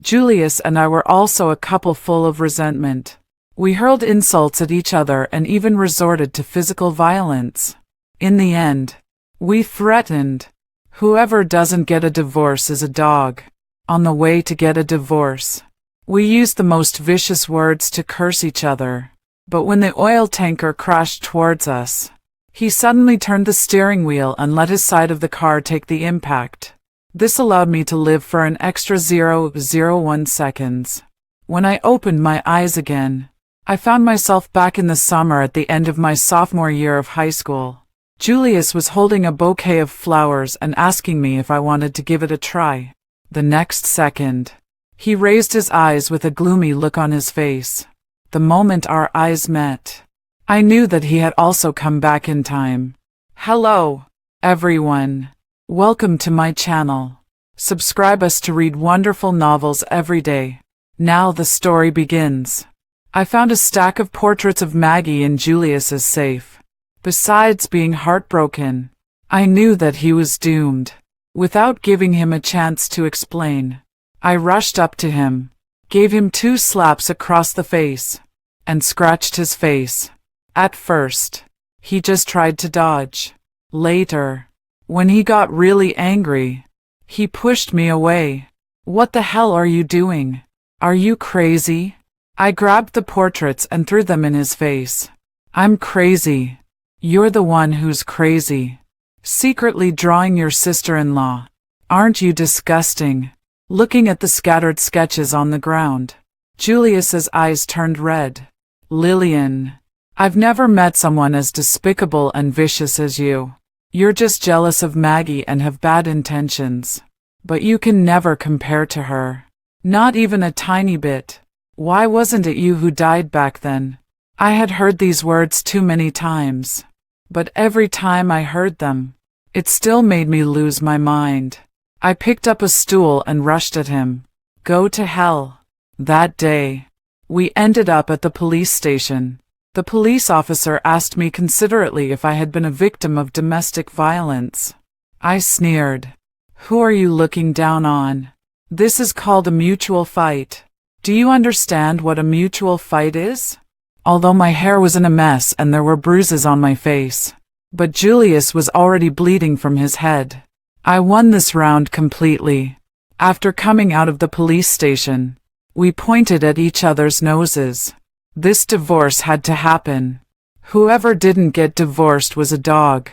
Julius and I were also a couple full of resentment. We hurled insults at each other and even resorted to physical violence. In the end, we threatened, "Whoever doesn't get a divorce is a dog." On the way to get a divorce, we used the most vicious words to curse each other. But when the oil tanker crashed towards us, he suddenly turned the steering wheel and let his side of the car take the impact. This allowed me to live for an extra 0.01 seconds. When I opened my eyes again, I found myself back in the summer at the end of my sophomore year of high school. Julius was holding a bouquet of flowers and asking me if I wanted to give it a try. The next second, he raised his eyes with a gloomy look on his face. The moment our eyes met, I knew that he had also come back in time. Hello, everyone. Welcome to my channel. Subscribe us to read wonderful novels every day. Now the story begins. I found a stack of portraits of Maggie in Julius's safe. Besides being heartbroken, I knew that he was doomed. Without giving him a chance to explain, I rushed up to him, gave him 2 slaps across the face, and scratched his face. At first, he just tried to dodge. Later, when he got really angry, he pushed me away. "What the hell are you doing? Are you crazy?" I grabbed the portraits and threw them in his face. "I'm crazy. You're the one who's crazy. Secretly drawing your sister-in-law. Aren't you disgusting?" Looking at the scattered sketches on the ground, Julius's eyes turned red. "Lillian, I've never met someone as despicable and vicious as you. You're just jealous of Maggie and have bad intentions. But you can never compare to her. Not even a tiny bit. Why wasn't it you who died back then?" I had heard these words too many times. But every time I heard them, it still made me lose my mind. I picked up a stool and rushed at him. Go to hell. That day, we ended up at the police station. The police officer asked me considerately if I had been a victim of domestic violence. I sneered. "Who are you looking down on? This is called a mutual fight. Do you understand what a mutual fight is?" Although my hair was in a mess and there were bruises on my face, but Julius was already bleeding from his head. I won this round completely. After coming out of the police station, we pointed at each other's noses. This divorce had to happen. Whoever didn't get divorced was a dog.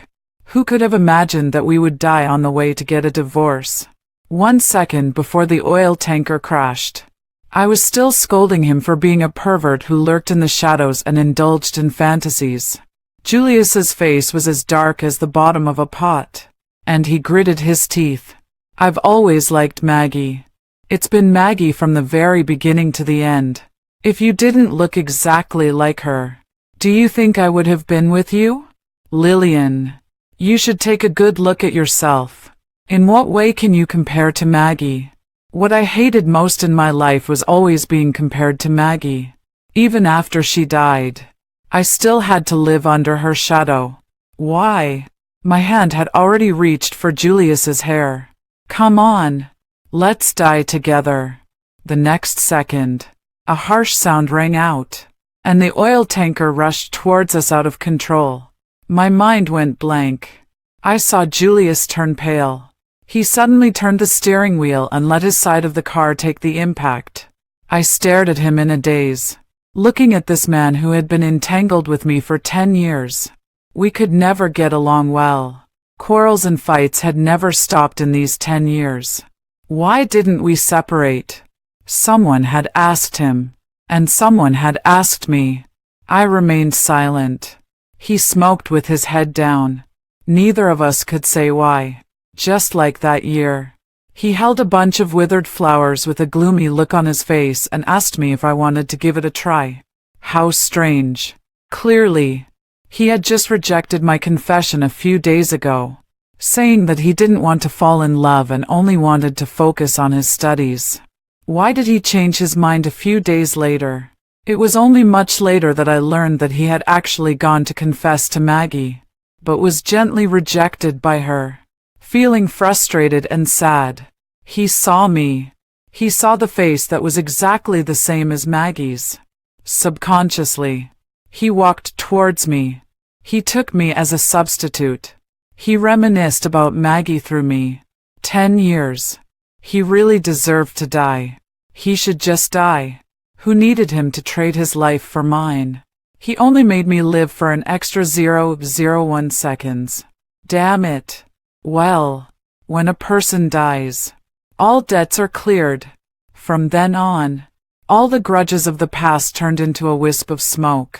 Who could have imagined that we would die on the way to get a divorce? 1 second before the oil tanker crashed, I was still scolding him for being a pervert who lurked in the shadows and indulged in fantasies. Julius's face was as dark as the bottom of a pot, and he gritted his teeth. "I've always liked Maggie. It's been Maggie from the very beginning to the end. If you didn't look exactly like her, do you think I would have been with you? Lillian, you should take a good look at yourself. In what way can you compare to Maggie?" What I hated most in my life was always being compared to Maggie. Even after she died, I still had to live under her shadow. Why? My hand had already reached for Julius's hair. "Come on. Let's die together." The next second, a harsh sound rang out, and the oil tanker rushed towards us out of control. My mind went blank. I saw Julius turn pale. He suddenly turned the steering wheel and let his side of the car take the impact. I stared at him in a daze, looking at this man who had been entangled with me for 10 years. We could never get along well. Quarrels and fights had never stopped in these 10 years. Why didn't we separate? Someone had asked him, and someone had asked me. I remained silent. He smoked with his head down. Neither of us could say why. Just like that year, he held a bunch of withered flowers with a gloomy look on his face and asked me if I wanted to give it a try. How strange. Clearly, he had just rejected my confession a few days ago, saying that he didn't want to fall in love and only wanted to focus on his studies. Why did he change his mind a few days later? It was only much later that I learned that he had actually gone to confess to Maggie, but was gently rejected by her. Feeling frustrated and sad, he saw me. He saw the face that was exactly the same as Maggie's. Subconsciously, he walked towards me. He took me as a substitute. He reminisced about Maggie through me. 10 years. He really deserved to die. He should just die. Who needed him to trade his life for mine? He only made me live for an extra 0.01 seconds. Damn it. Well, when a person dies, all debts are cleared. From then on, all the grudges of the past turned into a wisp of smoke.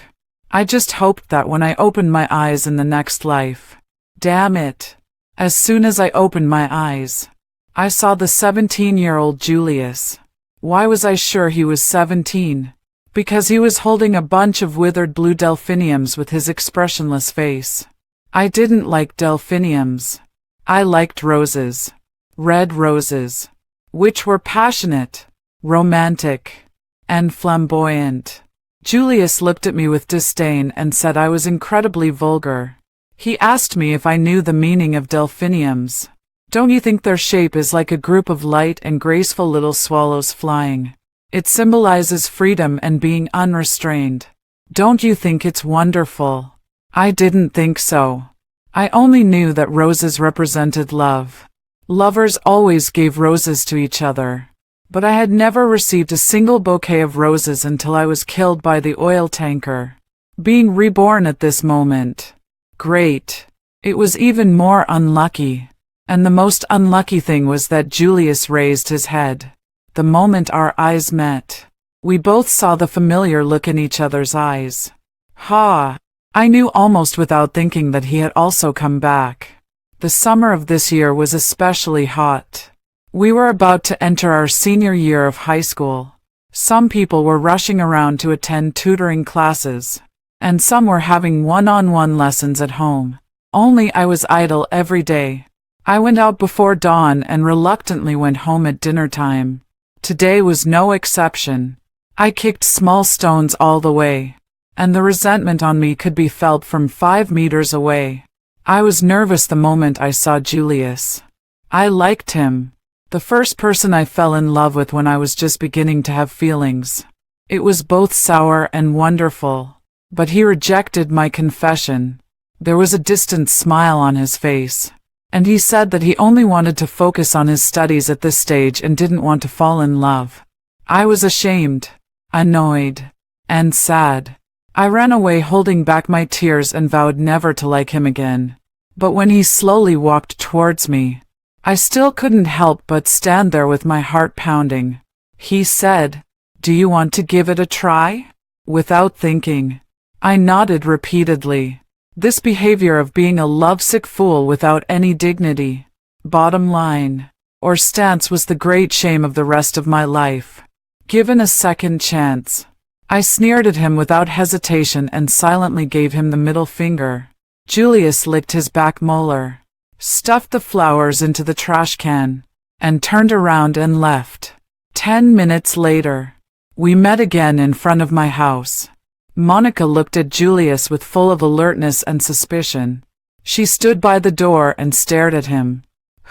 I just hoped that when I opened my eyes in the next life. Damn it. As soon as I opened my eyes, I saw the 17-year-old Julius. Why was I sure he was 17? Because he was holding a bunch of withered blue delphiniums with his expressionless face. I didn't like delphiniums. I liked roses. Red roses. Which were passionate, romantic, and flamboyant. Julius looked at me with disdain and said I was incredibly vulgar. He asked me if I knew the meaning of delphiniums. Don't you think their shape is like a group of light and graceful little swallows flying? It symbolizes freedom and being unrestrained. Don't you think it's wonderful? I didn't think so. I only knew that roses represented love. Lovers always gave roses to each other. But I had never received a single bouquet of roses until I was killed by the oil tanker. Being reborn at this moment. Great. It was even more unlucky. And the most unlucky thing was that Julius raised his head. The moment our eyes met, we both saw the familiar look in each other's eyes. Ha! I knew almost without thinking that he had also come back. The summer of this year was especially hot. We were about to enter our senior year of high school. Some people were rushing around to attend tutoring classes, and some were having one-on-one lessons at home. Only I was idle every day. I went out before dawn and reluctantly went home at dinner time. Today was no exception. I kicked small stones all the way, and the resentment on me could be felt from 5 meters away. I was nervous the moment I saw Julius. I liked him. The first person I fell in love with when I was just beginning to have feelings. It was both sour and wonderful. But he rejected my confession. There was a distant smile on his face. And he said that he only wanted to focus on his studies at this stage and didn't want to fall in love. I was ashamed, annoyed, and sad. I ran away holding back my tears and vowed never to like him again. But when he slowly walked towards me, I still couldn't help but stand there with my heart pounding. He said, "Do you want to give it a try?" Without thinking, I nodded repeatedly. This behavior of being a lovesick fool without any dignity, bottom line, or stance was the great shame of the rest of my life. Given a second chance, I sneered at him without hesitation and silently gave him the middle finger. Julius licked his back molar, stuffed the flowers into the trash can, and turned around and left. 10 minutes later, we met again in front of my house. Monica looked at Julius with full of alertness and suspicion. She stood by the door and stared at him.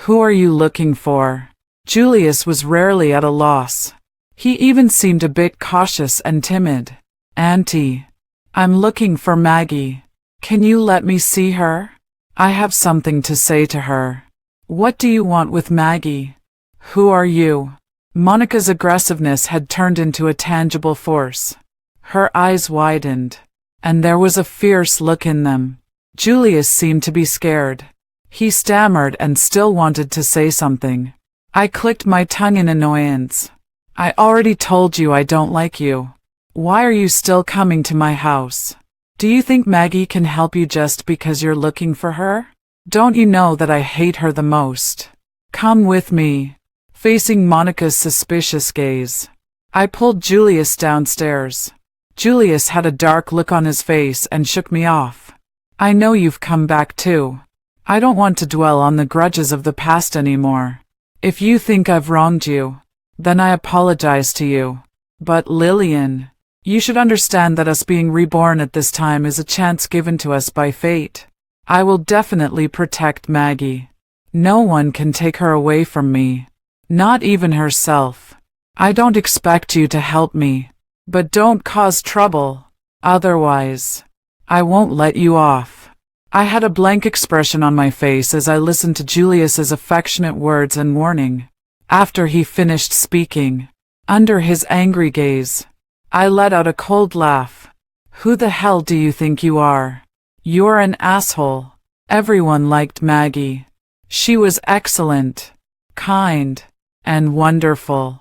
"Who are you looking for?" Julius was rarely at a loss. He even seemed a bit cautious and timid. "Auntie, I'm looking for Maggie. Can you let me see her? I have something to say to her." "What do you want with Maggie? Who are you?" Monica's aggressiveness had turned into a tangible force. Her eyes widened, and there was a fierce look in them. Julius seemed to be scared. He stammered and still wanted to say something. I clicked my tongue in annoyance. "I already told you I don't like you. Why are you still coming to my house? Do you think Maggie can help you just because you're looking for her? Don't you know that I hate her the most? Come with me." Facing Monica's suspicious gaze, I pulled Julius downstairs. Julius had a dark look on his face and shook me off. "I know you've come back too. I don't want to dwell on the grudges of the past anymore. If you think I've wronged you, then I apologize to you. But Lillian, you should understand that us being reborn at this time is a chance given to us by fate. I will definitely protect Maggie. No one can take her away from me. Not even herself." I don't expect you to help me, but don't cause trouble. Otherwise, I won't let you off. I had a blank expression on my face as I listened to Julius's affectionate words and warning. After he finished speaking, under his angry gaze, I let out a cold laugh. Who the hell do you think you are? You're an asshole. Everyone liked Maggie. She was excellent, kind, and wonderful.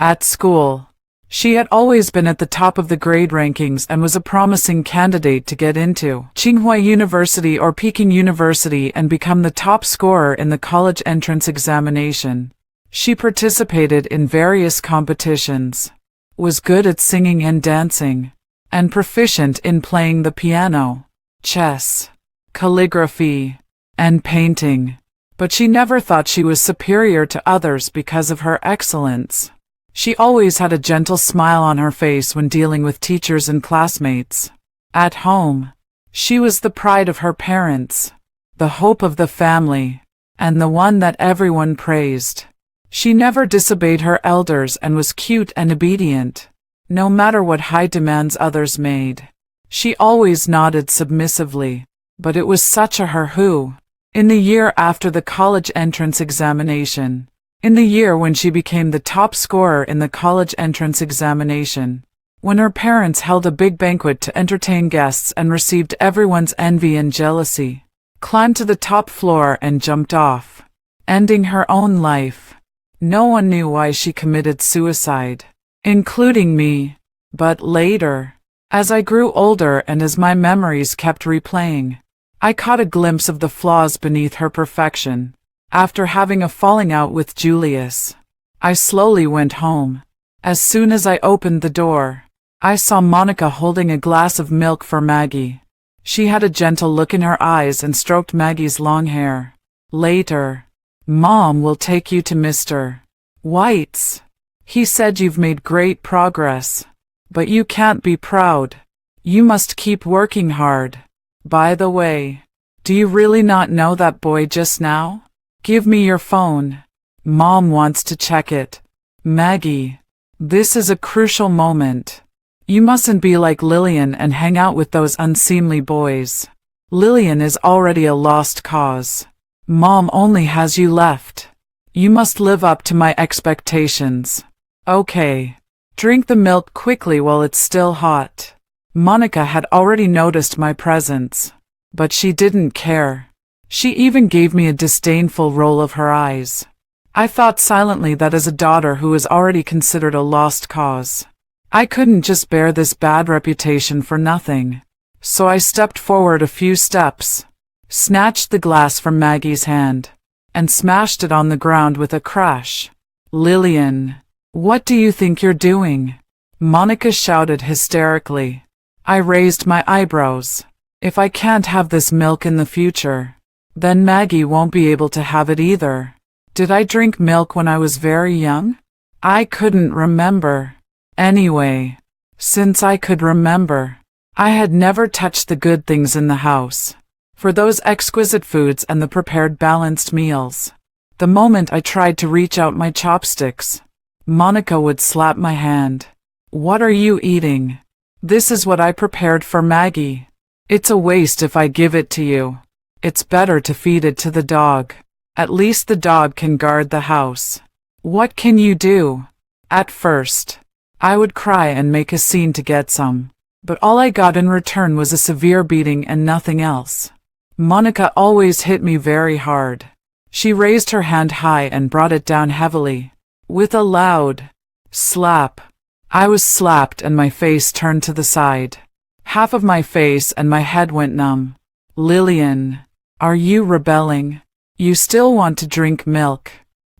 At school, she had always been at the top of the grade rankings and was a promising candidate to get into Tsinghua University or Peking University and become the top scorer in the college entrance examination. She participated in various competitions, was good at singing and dancing, and proficient in playing the piano, chess, calligraphy, and painting. But she never thought she was superior to others because of her excellence. She always had a gentle smile on her face when dealing with teachers and classmates. At home, she was the pride of her parents, the hope of the family, and the one that everyone praised. She never disobeyed her elders and was cute and obedient, no matter what high demands others made. She always nodded submissively, but it was such a her who. In the year after the college entrance examination, in the year when she became the top scorer in the college entrance examination, when her parents held a big banquet to entertain guests and received everyone's envy and jealousy, climbed to the top floor and jumped off, ending her own life. No one knew why she committed suicide, including me. But later, as I grew older and as my memories kept replaying, I caught a glimpse of the flaws beneath her perfection. After having a falling out with Julius, I slowly went home. As soon as I opened the door, I saw Monica holding a glass of milk for Maggie. She had a gentle look in her eyes and stroked Maggie's long hair. Later, Mom will take you to Mr. White's. He said you've made great progress, but you can't be proud. You must keep working hard. By the way, do you really not know that boy just now? Give me your phone. Mom wants to check it. Maggie, this is a crucial moment. You mustn't be like Lillian and hang out with those unseemly boys. Lillian is already a lost cause. Mom only has you left. You must live up to my expectations. Okay. Drink the milk quickly while it's still hot. Monica had already noticed my presence, but she didn't care. She even gave me a disdainful roll of her eyes. I thought silently that as a daughter who was already considered a lost cause, I couldn't just bear this bad reputation for nothing. So I stepped forward a few steps, snatched the glass from Maggie's hand, and smashed it on the ground with a crash. Lillian, what do you think you're doing? Monica shouted hysterically. I raised my eyebrows. If I can't have this milk in the future, then Maggie won't be able to have it either. Did I drink milk when I was very young? I couldn't remember. Anyway, since I could remember, I had never touched the good things in the house. For those exquisite foods and the prepared balanced meals. The moment I tried to reach out my chopsticks, Monica would slap my hand. What are you eating? This is what I prepared for Maggie. It's a waste if I give it to you. It's better to feed it to the dog. At least the dog can guard the house. What can you do? At first, I would cry and make a scene to get some, but all I got in return was a severe beating and nothing else. Monica always hit me very hard. She raised her hand high and brought it down heavily. With a loud slap, I was slapped and my face turned to the side. Half of my face and my head went numb. Lillian, are you rebelling? You still want to drink milk?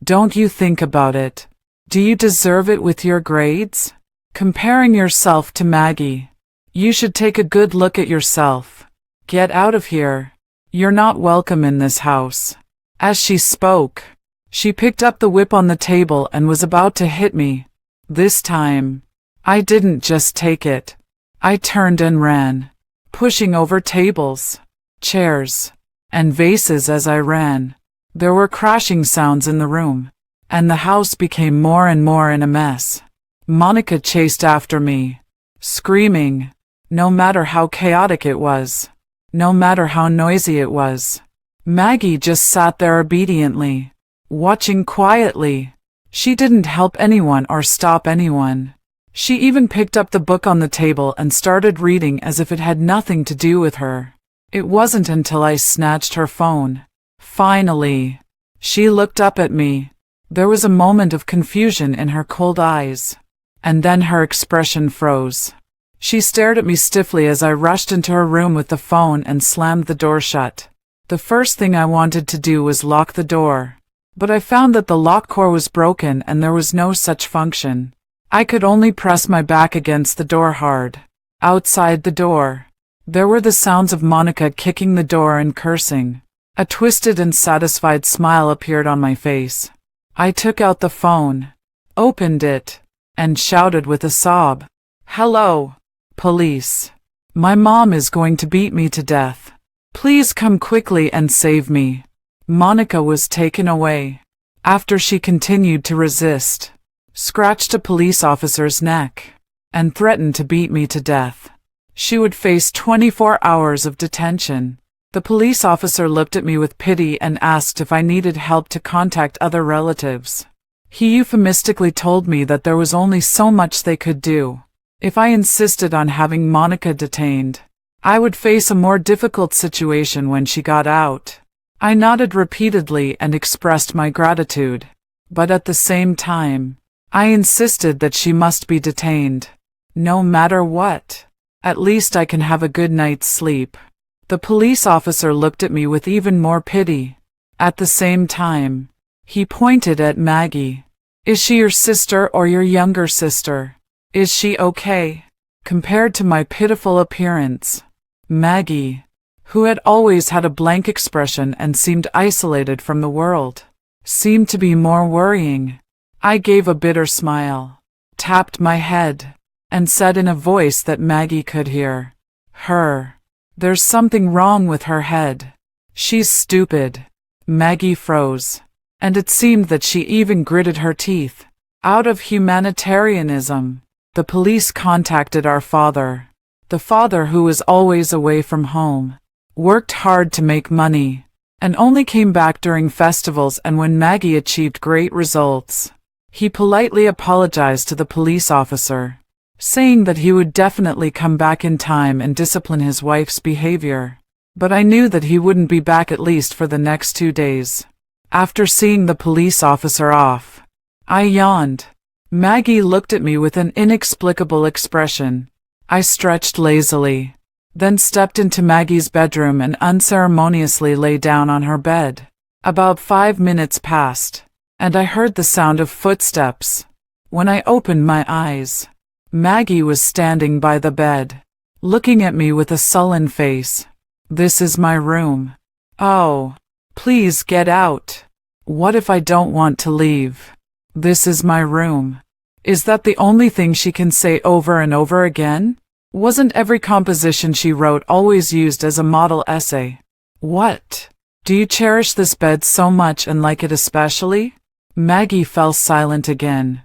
Don't you think about it? Do you deserve it with your grades? Comparing yourself to Maggie. You should take a good look at yourself. Get out of here. You're not welcome in this house. As she spoke, she picked up the whip on the table and was about to hit me. This time, I didn't just take it. I turned and ran, pushing over tables, chairs, and vases as I ran. There were crashing sounds in the room. and the house became more and more in a mess. Monica chased after me, screaming, no matter how chaotic it was, no matter how noisy it was. Maggie just sat there obediently, watching quietly. She didn't help anyone or stop anyone. She even picked up the book on the table and started reading as if it had nothing to do with her. It wasn't until I snatched her phone. Finally, she looked up at me. There was a moment of confusion in her cold eyes, and then her expression froze. She stared at me stiffly as I rushed into her room with the phone and slammed the door shut. The first thing I wanted to do was lock the door, but I found that the lock core was broken and there was no such function. I could only press my back against the door hard. Outside the door, there were the sounds of Monica kicking the door and cursing. A twisted and satisfied smile appeared on my face. I took out the phone, opened it, and shouted with a sob, "Hello, police. My mom is going to beat me to death. Please come quickly and save me." Monica was taken away. After she continued to resist, scratched a police officer's neck, and threatened to beat me to death, she would face 24 hours of detention. The police officer looked at me with pity and asked if I needed help to contact other relatives. He euphemistically told me that there was only so much they could do. If I insisted on having Monica detained, I would face a more difficult situation when she got out. I nodded repeatedly and expressed my gratitude, but at the same time, I insisted that she must be detained. No matter what, at least I can have a good night's sleep. The police officer looked at me with even more pity. At the same time, he pointed at Maggie. "Is she your sister or your younger sister? Is she okay?" Compared to my pitiful appearance, Maggie, who had always had a blank expression and seemed isolated from the world, seemed to be more worrying. I gave a bitter smile, tapped my head, and said in a voice that Maggie could hear, "There's something wrong with her head. She's stupid." Maggie froze, and it seemed that she even gritted her teeth. Out of humanitarianism, the police contacted our father. The father, who was always away from home, worked hard to make money, and only came back during festivals and when Maggie achieved great results. He politely apologized to the police officer, saying that he would definitely come back in time and discipline his wife's behavior. But I knew that he wouldn't be back at least for the next 2 days. After seeing the police officer off, I yawned. Maggie looked at me with an inexplicable expression. I stretched lazily, then stepped into Maggie's bedroom and unceremoniously lay down on her bed. About 5 minutes passed, and I heard the sound of footsteps. When I opened my eyes, Maggie was standing by the bed, looking at me with a sullen face. "This is my room. Oh, please get out. What if I don't want to leave? This is my room." Is that the only thing she can say over and over again? Wasn't every composition she wrote always used as a model essay? What? Do you cherish this bed so much and like it especially? Maggie fell silent again.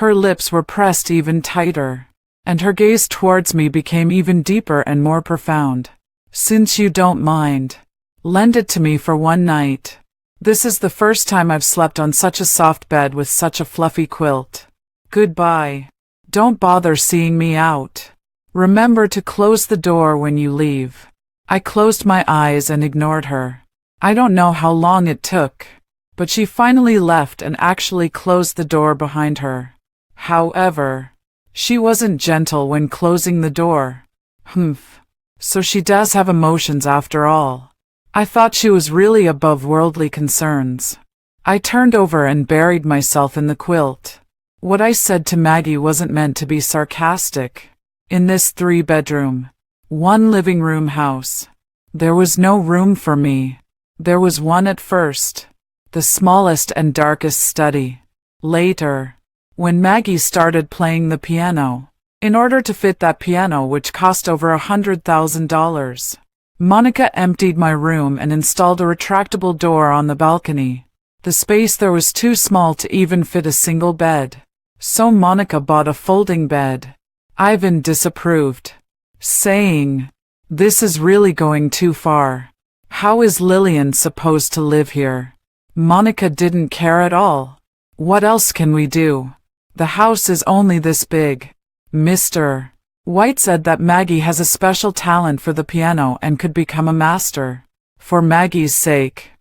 Her lips were pressed even tighter, and her gaze towards me became even deeper and more profound. "Since you don't mind, lend it to me for one night. This is the first time I've slept on such a soft bed with such a fluffy quilt. Goodbye. Don't bother seeing me out. Remember to close the door when you leave." I closed my eyes and ignored her. I don't know how long it took, but she finally left and actually closed the door behind her. However, she wasn't gentle when closing the door. So she does have emotions after all. I thought she was really above worldly concerns. I turned over and buried myself in the quilt. What I said to Maggie wasn't meant to be sarcastic. In this 3-bedroom, 1 living room house, there was no room for me. There was one at first, the smallest and darkest study. Later, when Maggie started playing the piano, in order to fit that piano which cost over $100,000, Monica emptied my room and installed a retractable door on the balcony. The space there was too small to even fit a single bed. So Monica bought a folding bed. Ivan disapproved, saying, "This is really going too far. How is Lillian supposed to live here?" Monica didn't care at all. "What else can we do? The house is only this big." Mr. White said that Maggie has a special talent for the piano and could become a master. For Maggie's sake,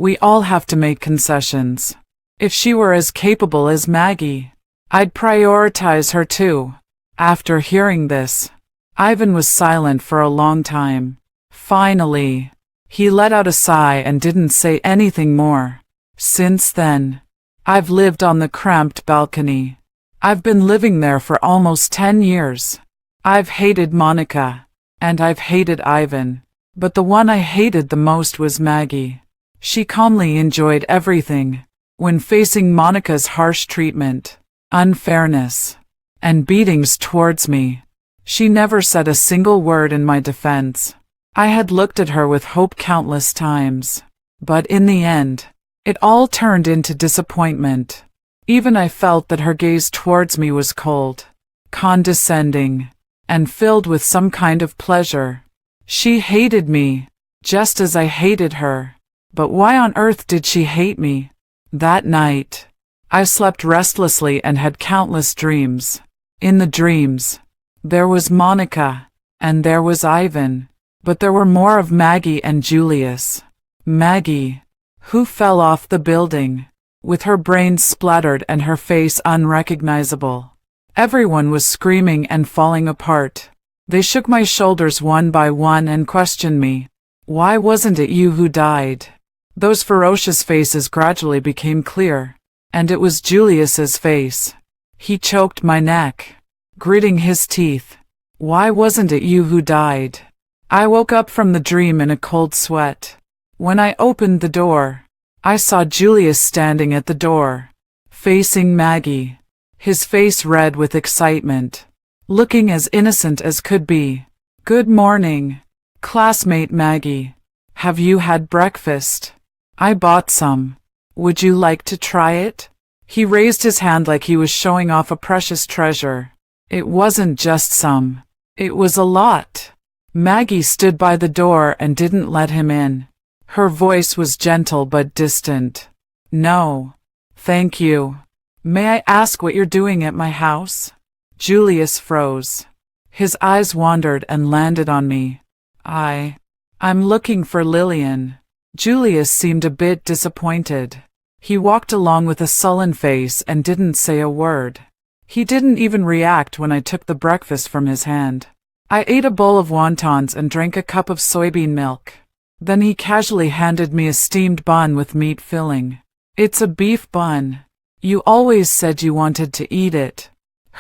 we all have to make concessions. If she were as capable as Maggie, I'd prioritize her too. After hearing this, Ivan was silent for a long time. Finally, he let out a sigh and didn't say anything more. Since then, I've lived on the cramped balcony. I've been living there for almost 10 years. I've hated Monica, and I've hated Ivan, but the one I hated the most was Maggie. She calmly enjoyed everything. When facing Monica's harsh treatment, unfairness, and beatings towards me, she never said a single word in my defense. I had looked at her with hope countless times, but in the end, it all turned into disappointment. Even I felt that her gaze towards me was cold, condescending, and filled with some kind of pleasure. She hated me, just as I hated her. But why on earth did she hate me? That night, I slept restlessly and had countless dreams. In the dreams, there was Monica, and there was Ivan, but there were more of Maggie and Julius. Maggie, who fell off the building, with her brains splattered and her face unrecognizable. Everyone was screaming and falling apart. They shook my shoulders one by one and questioned me. "Why wasn't it you who died?" Those ferocious faces gradually became clear, and it was Julius's face. He choked my neck, gritting his teeth. "Why wasn't it you who died?" I woke up from the dream in a cold sweat. When I opened the door, I saw Julius standing at the door, facing Maggie, his face red with excitement, looking as innocent as could be. "Good morning, classmate Maggie. Have you had breakfast? I bought some. Would you like to try it?" He raised his hand like he was showing off a precious treasure. It wasn't just some. It was a lot. Maggie stood by the door and didn't let him in. Her voice was gentle but distant. "No, thank you. May I ask what you're doing at my house?" Julius froze. His eyes wandered and landed on me. I'm looking for Lillian." Julius seemed a bit disappointed. He walked along with a sullen face and didn't say a word. He didn't even react when I took the breakfast from his hand. I ate a bowl of wontons and drank a cup of soybean milk. Then he casually handed me a steamed bun with meat filling. "It's a beef bun. You always said you wanted to eat it.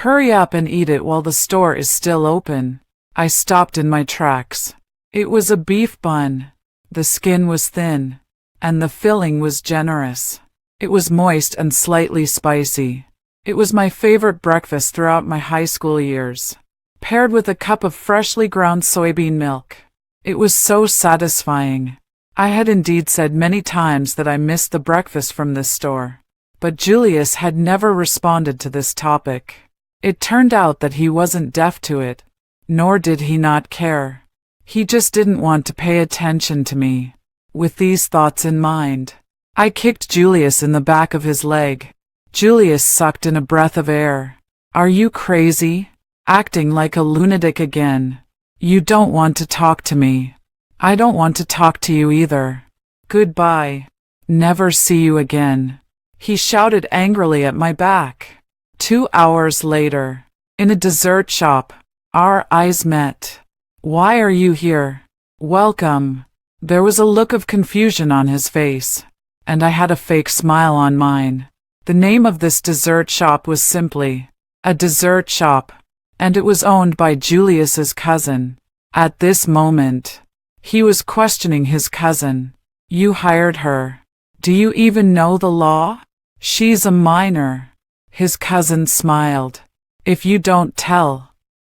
Hurry up and eat it while the store is still open." I stopped in my tracks. It was a beef bun. The skin was thin, and the filling was generous. It was moist and slightly spicy. It was my favorite breakfast throughout my high school years, paired with a cup of freshly ground soybean milk. It was so satisfying. I had indeed said many times that I missed the breakfast from this store, but Julius had never responded to this topic. It turned out that he wasn't deaf to it, nor did he not care. He just didn't want to pay attention to me. With these thoughts in mind, I kicked Julius in the back of his leg. Julius sucked in a breath of air. "Are you crazy? Acting like a lunatic again. You don't want to talk to me. I don't want to talk to you either. Goodbye. Never see you again." He shouted angrily at my back. 2 hours later, in a dessert shop, our eyes met. "Why are you here?" "Welcome." There was a look of confusion on his face, and I had a fake smile on mine. The name of this dessert shop was simply a dessert shop, and it was owned by Julius's cousin. At this moment, he was questioning his cousin. "You hired her. Do you even know the law? She's a minor." His cousin smiled. "If you don't tell,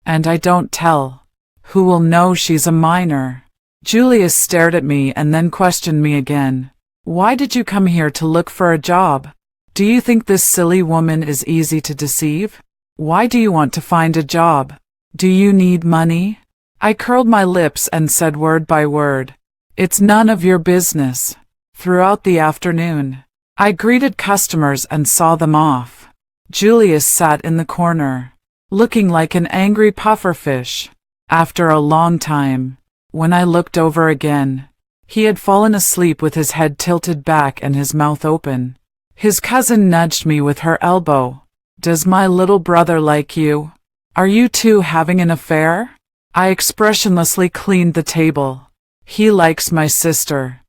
and I don't tell, who will know she's a minor?" Julius stared at me and then questioned me again. Why did you come here to look for a job? Do you think this silly woman is easy to deceive? Why do you want to find a job? Do you need money? I curled my lips and said word by word, "It's none of your business." Throughout the afternoon, I greeted customers and saw them off. Julius sat in the corner, looking like an angry pufferfish. After a long time, when I looked over again, he had fallen asleep with his head tilted back and his mouth open. His cousin nudged me with her elbow. "Does my little brother like you? Are you two having an affair?" I expressionlessly cleaned the table. "He likes my sister."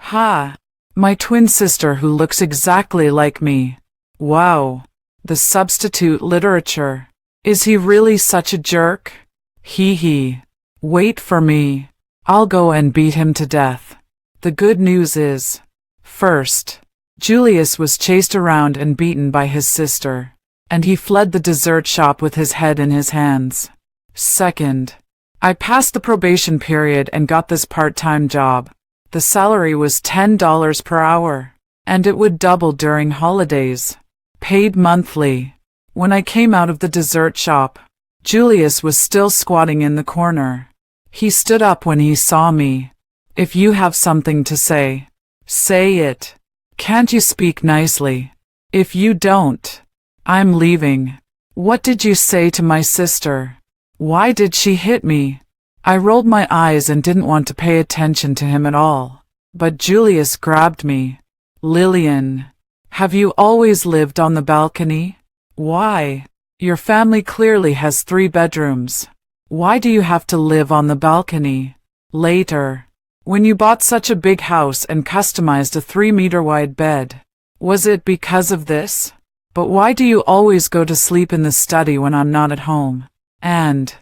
"Ha! My twin sister who looks exactly like me." "Wow. The substitute literature. Is he really such a jerk?" "Hee hee. Wait for me. I'll go and beat him to death." The good news is, first, Julius was chased around and beaten by his sister, and he fled the dessert shop with his head in his hands. Second, I passed the probation period and got this part-time job. The salary was $10 per hour, and it would double during holidays. Paid monthly. When I came out of the dessert shop, Julius was still squatting in the corner. He stood up when he saw me. "If you have something to say, say it. Can't you speak nicely? If you don't, I'm leaving." "What did you say to my sister? Why did she hit me?" I rolled my eyes and didn't want to pay attention to him at all. But Julius grabbed me. "Lillian, have you always lived on the balcony? Why? Your family clearly has 3 bedrooms. Why do you have to live on the balcony?" Later, when you bought such a big house and customized a 3-meter wide bed, was it because of this? But why do you always go to sleep in the study when I'm not at home? And,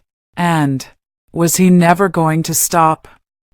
was he never going to stop?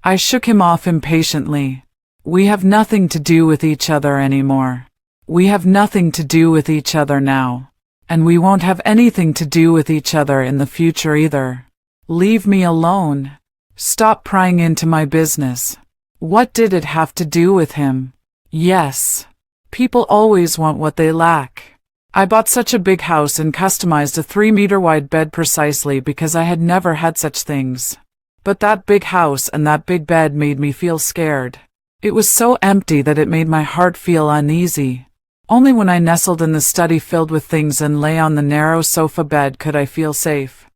I shook him off impatiently. "We have nothing to do with each other anymore. We have nothing to do with each other now. And we won't have anything to do with each other in the future either. Leave me alone. Stop prying into my business." What did it have to do with him? Yes. People always want what they lack. I bought such a big house and customized a 3-meter wide bed precisely because I had never had such things. But that big house and that big bed made me feel scared. It was so empty that it made my heart feel uneasy. Only when I nestled in the study filled with things and lay on the narrow sofa bed could I feel safe.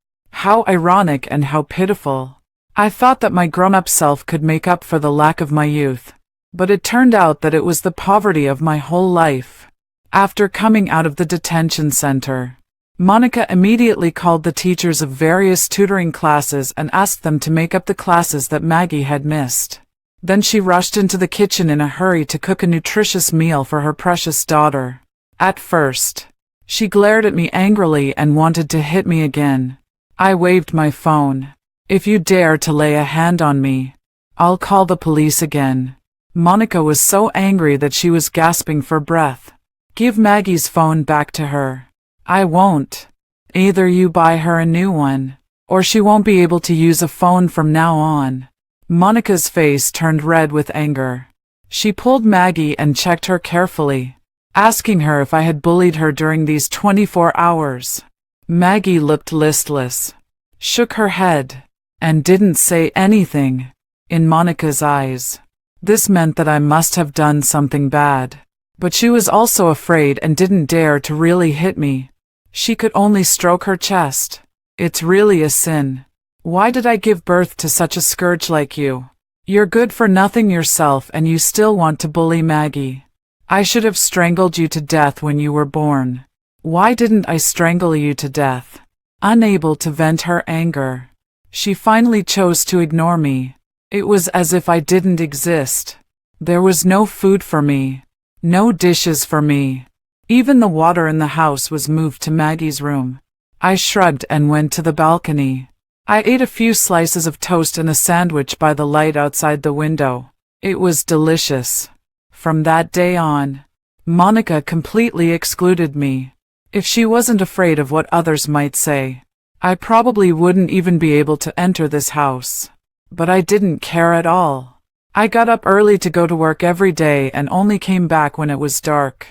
How ironic and how pitiful. I thought that my grown-up self could make up for the lack of my youth. But it turned out that it was the poverty of my whole life. After coming out of the detention center, Monica immediately called the teachers of various tutoring classes and asked them to make up the classes that Maggie had missed. Then she rushed into the kitchen in a hurry to cook a nutritious meal for her precious daughter. At first, she glared at me angrily and wanted to hit me again. I waved my phone. "If you dare to lay a hand on me, I'll call the police again." Monica was so angry that she was gasping for breath. "Give Maggie's phone back to her." "I won't. Either you buy her a new one, or she won't be able to use a phone from now on." Monica's face turned red with anger. She pulled Maggie and checked her carefully, asking her if I had bullied her during these 24 hours. Maggie looked listless, shook her head, and didn't say anything. In Monica's eyes, this meant that I must have done something bad. But she was also afraid and didn't dare to really hit me. She could only stroke her chest. "It's really a sin. Why did I give birth to such a scourge like you? You're good for nothing yourself and you still want to bully Maggie. I should have strangled you to death when you were born. Why didn't I strangle you to death?" Unable to vent her anger, she finally chose to ignore me. It was as if I didn't exist. There was no food for me. No dishes for me. Even the water in the house was moved to Maggie's room. I shrugged and went to the balcony. I ate a few slices of toast and a sandwich by the light outside the window. It was delicious. From that day on, Monica completely excluded me. If she wasn't afraid of what others might say, I probably wouldn't even be able to enter this house. But I didn't care at all. I got up early to go to work every day and only came back when it was dark.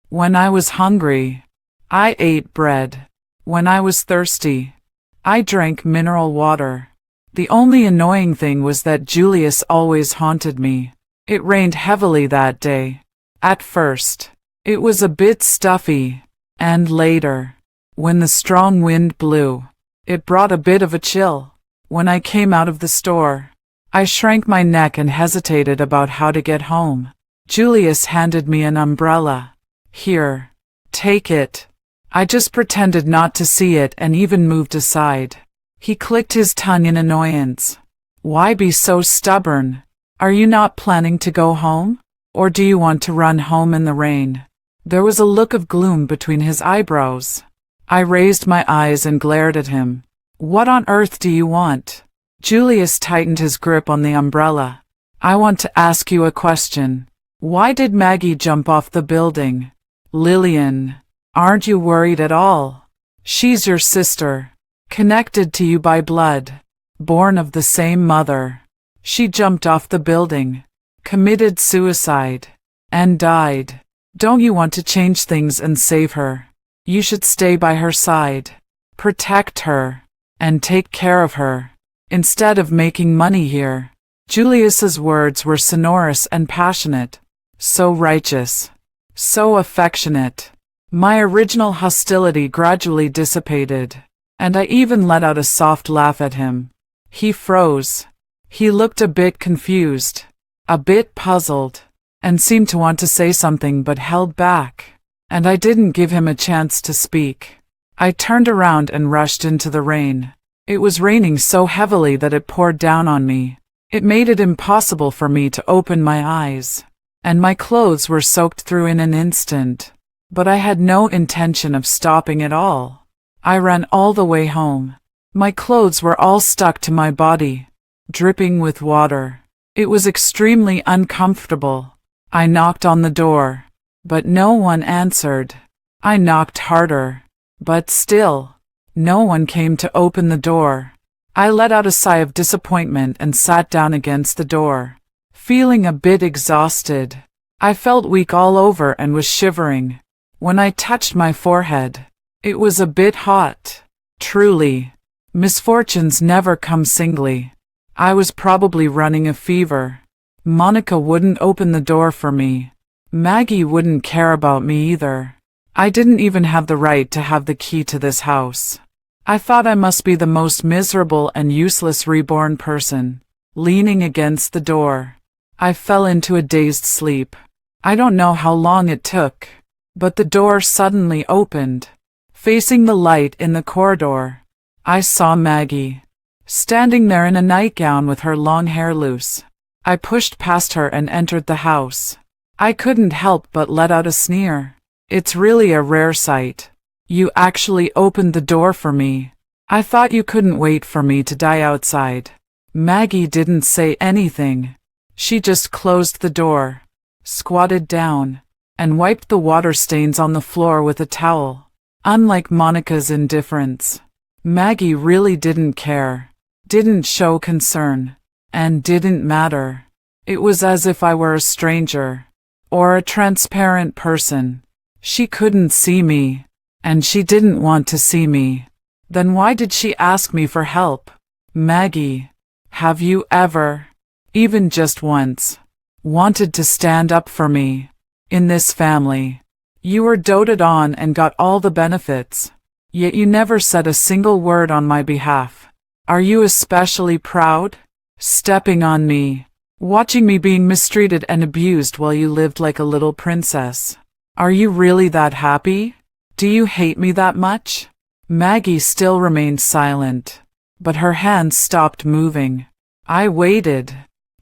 When I was hungry, I ate bread. When I was thirsty, I drank mineral water. The only annoying thing was that Julius always haunted me. It rained heavily that day. At first, it was a bit stuffy, and later, when the strong wind blew, it brought a bit of a chill. When I came out of the store, I shrank my neck and hesitated about how to get home. Julius handed me an umbrella. Here, take it. I just pretended not to see it and even moved aside. He clicked his tongue in annoyance. Why be so stubborn? Are you not planning to go home? Or do you want to run home in the rain? There was a look of gloom between his eyebrows. I raised my eyes and glared at him. What on earth do you want? Julius tightened his grip on the umbrella. I want to ask you a question. Why did Maggie jump off the building? Lillian, aren't you worried at all? She's your sister, connected to you by blood, born of the same mother. She jumped off the building, committed suicide, and died. Don't you want to change things and save her? You should stay by her side, protect her, and take care of her, instead of making money here. Julius's words were sonorous and passionate, so righteous, so affectionate. My original hostility gradually dissipated, and I even let out a soft laugh at him. He froze. He looked a bit confused, a bit puzzled, and seemed to want to say something but held back, and I didn't give him a chance to speak. I turned around and rushed into the rain. It was raining so heavily that it poured down on me. It made it impossible for me to open my eyes, and my clothes were soaked through in an instant. But I had no intention of stopping at all. I ran all the way home. My clothes were all stuck to my body, dripping with water. It was extremely uncomfortable. I knocked on the door, but no one answered. I knocked harder, but still, no one came to open the door. I let out a sigh of disappointment and sat down against the door, feeling a bit exhausted. I felt weak all over and was shivering. When I touched my forehead, it was a bit hot. Truly, misfortunes never come singly. I was probably running a fever. Monica wouldn't open the door for me. Maggie wouldn't care about me either. I didn't even have the right to have the key to this house. I thought I must be the most miserable and useless reborn person. Leaning against the door, I fell into a dazed sleep. I don't know how long it took, but the door suddenly opened. Facing the light in the corridor, I saw Maggie, standing there in a nightgown with her long hair loose. I pushed past her and entered the house. I couldn't help but let out a sneer. It's really a rare sight. You actually opened the door for me. I thought you couldn't wait for me to die outside. Maggie didn't say anything. She just closed the door, squatted down, and wiped the water stains on the floor with a towel. Unlike Monica's indifference, Maggie really didn't care, didn't show concern, and didn't matter. It was as if I were a stranger, or a transparent person. She couldn't see me, and she didn't want to see me. Then why did she ask me for help? Maggie, have you ever, even just once, wanted to stand up for me? In this family, you were doted on and got all the benefits, yet you never said a single word on my behalf. Are you especially proud? Stepping on me, watching me being mistreated and abused while you lived like a little princess. Are you really that happy? Do you hate me that much? Maggie still remained silent, but her hands stopped moving. I waited.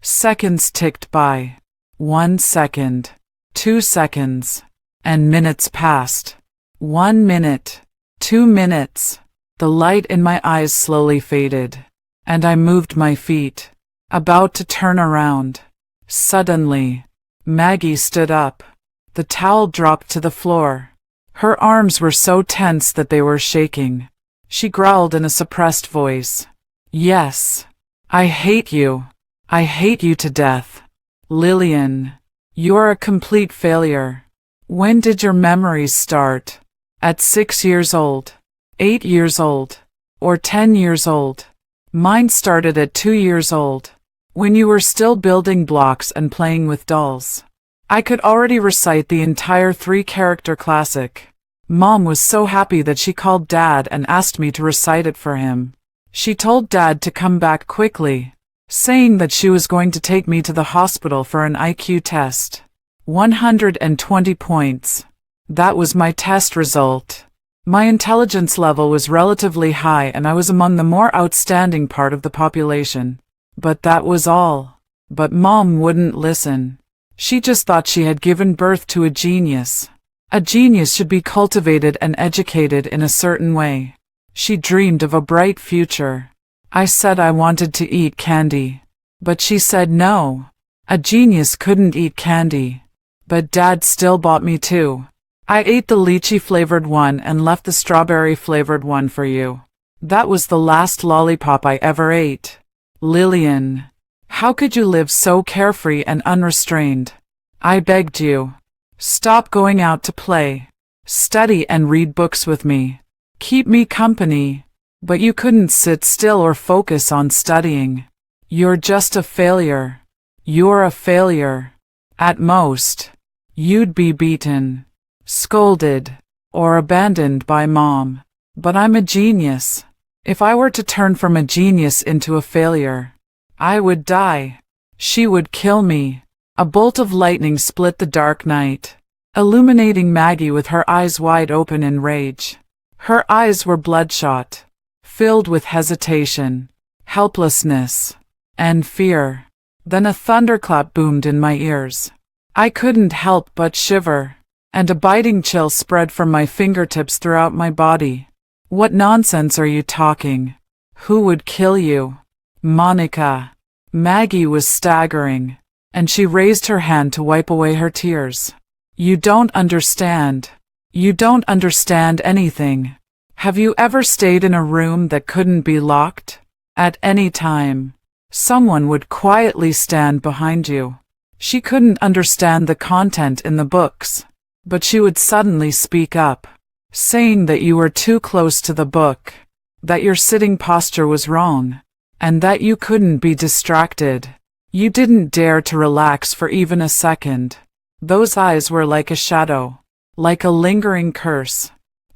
Seconds ticked by. 1 second. 2 seconds, and minutes passed. 1 minute, 2 minutes. The light in my eyes slowly faded, and I moved my feet, about to turn around. Suddenly, Maggie stood up. The towel dropped to the floor. Her arms were so tense that they were shaking. She growled in a suppressed voice. Yes, I hate you. I hate you to death. Lillian, you're a complete failure. When did your memories start? At 6 years old? 8 years old? Or 10 years old? Mine started at 2 years old, when you were still building blocks and playing with dolls. I could already recite the entire 3-character classic. Mom was so happy that she called Dad and asked me to recite it for him. She told Dad to come back quickly, saying that she was going to take me to the hospital for an IQ test. 120 points. That was my test result. My intelligence level was relatively high and I was among the more outstanding part of the population. But that was all. But Mom wouldn't listen. She just thought she had given birth to a genius. A genius should be cultivated and educated in a certain way. She dreamed of a bright future. I said I wanted to eat candy. But she said no. A genius couldn't eat candy. But Dad still bought me 2. I ate the lychee-flavored one and left the strawberry-flavored one for you. That was the last lollipop I ever ate. Lillian, how could you live so carefree and unrestrained? I begged you. Stop going out to play. Study and read books with me. Keep me company. But you couldn't sit still or focus on studying. You're just a failure. You're a failure. At most, you'd be beaten, scolded, or abandoned by Mom. But I'm a genius. If I were to turn from a genius into a failure, I would die. She would kill me. A bolt of lightning split the dark night, illuminating Maggie with her eyes wide open in rage. Her eyes were bloodshot, filled with hesitation, helplessness, and fear. Then a thunderclap boomed in my ears. I couldn't help but shiver, and a biting chill spread from my fingertips throughout my body. What nonsense are you talking? Who would kill you? Monica. Maggie was staggering, and she raised her hand to wipe away her tears. You don't understand. You don't understand anything. Have you ever stayed in a room that couldn't be locked? At any time, someone would quietly stand behind you. She couldn't understand the content in the books, but she would suddenly speak up, saying that you were too close to the book, that your sitting posture was wrong, and that you couldn't be distracted. You didn't dare to relax for even a second. Those eyes were like a shadow, like a lingering curse.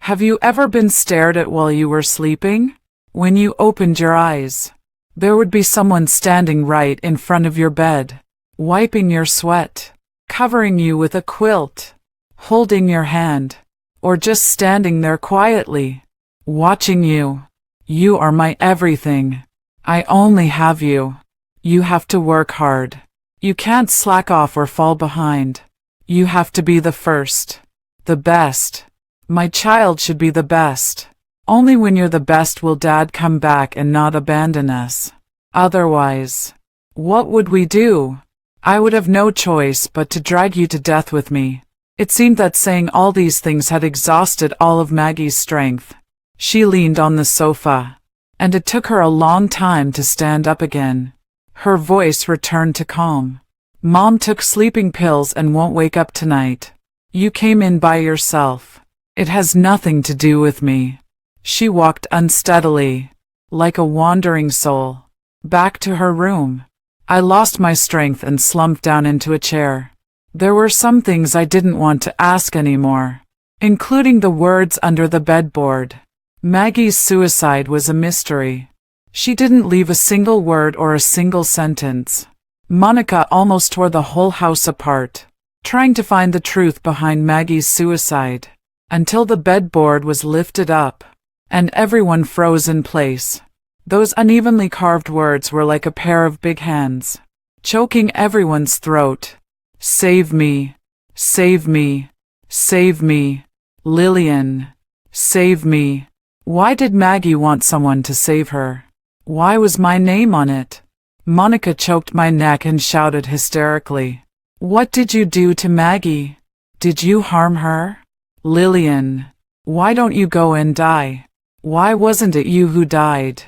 Have you ever been stared at while you were sleeping? When you opened your eyes, there would be someone standing right in front of your bed, wiping your sweat, covering you with a quilt, holding your hand, or just standing there quietly, watching you. You are my everything. I only have you. You have to work hard. You can't slack off or fall behind. You have to be the first, the best. My child should be the best. Only when you're the best will Dad come back and not abandon us. Otherwise, what would we do? I would have no choice but to drag you to death with me. It seemed that saying all these things had exhausted all of Maggie's strength. She leaned on the sofa, and it took her a long time to stand up again. Her voice returned to calm. Mom took sleeping pills and won't wake up tonight. You came in by yourself. It has nothing to do with me. She walked unsteadily, like a wandering soul, back to her room. I lost my strength and slumped down into a chair. There were some things I didn't want to ask anymore, including the words under the bedboard. Maggie's suicide was a mystery. She didn't leave a single word or a single sentence. Monica almost tore the whole house apart, trying to find the truth behind Maggie's suicide, until the bedboard was lifted up, and everyone froze in place. Those unevenly carved words were like a pair of big hands, choking everyone's throat. Save me. Save me. Save me. Lillian. Save me. Why did Maggie want someone to save her? Why was my name on it? Monica choked my neck and shouted hysterically. What did you do to Maggie? Did you harm her? Lillian, why don't you go and die? Why wasn't it you who died?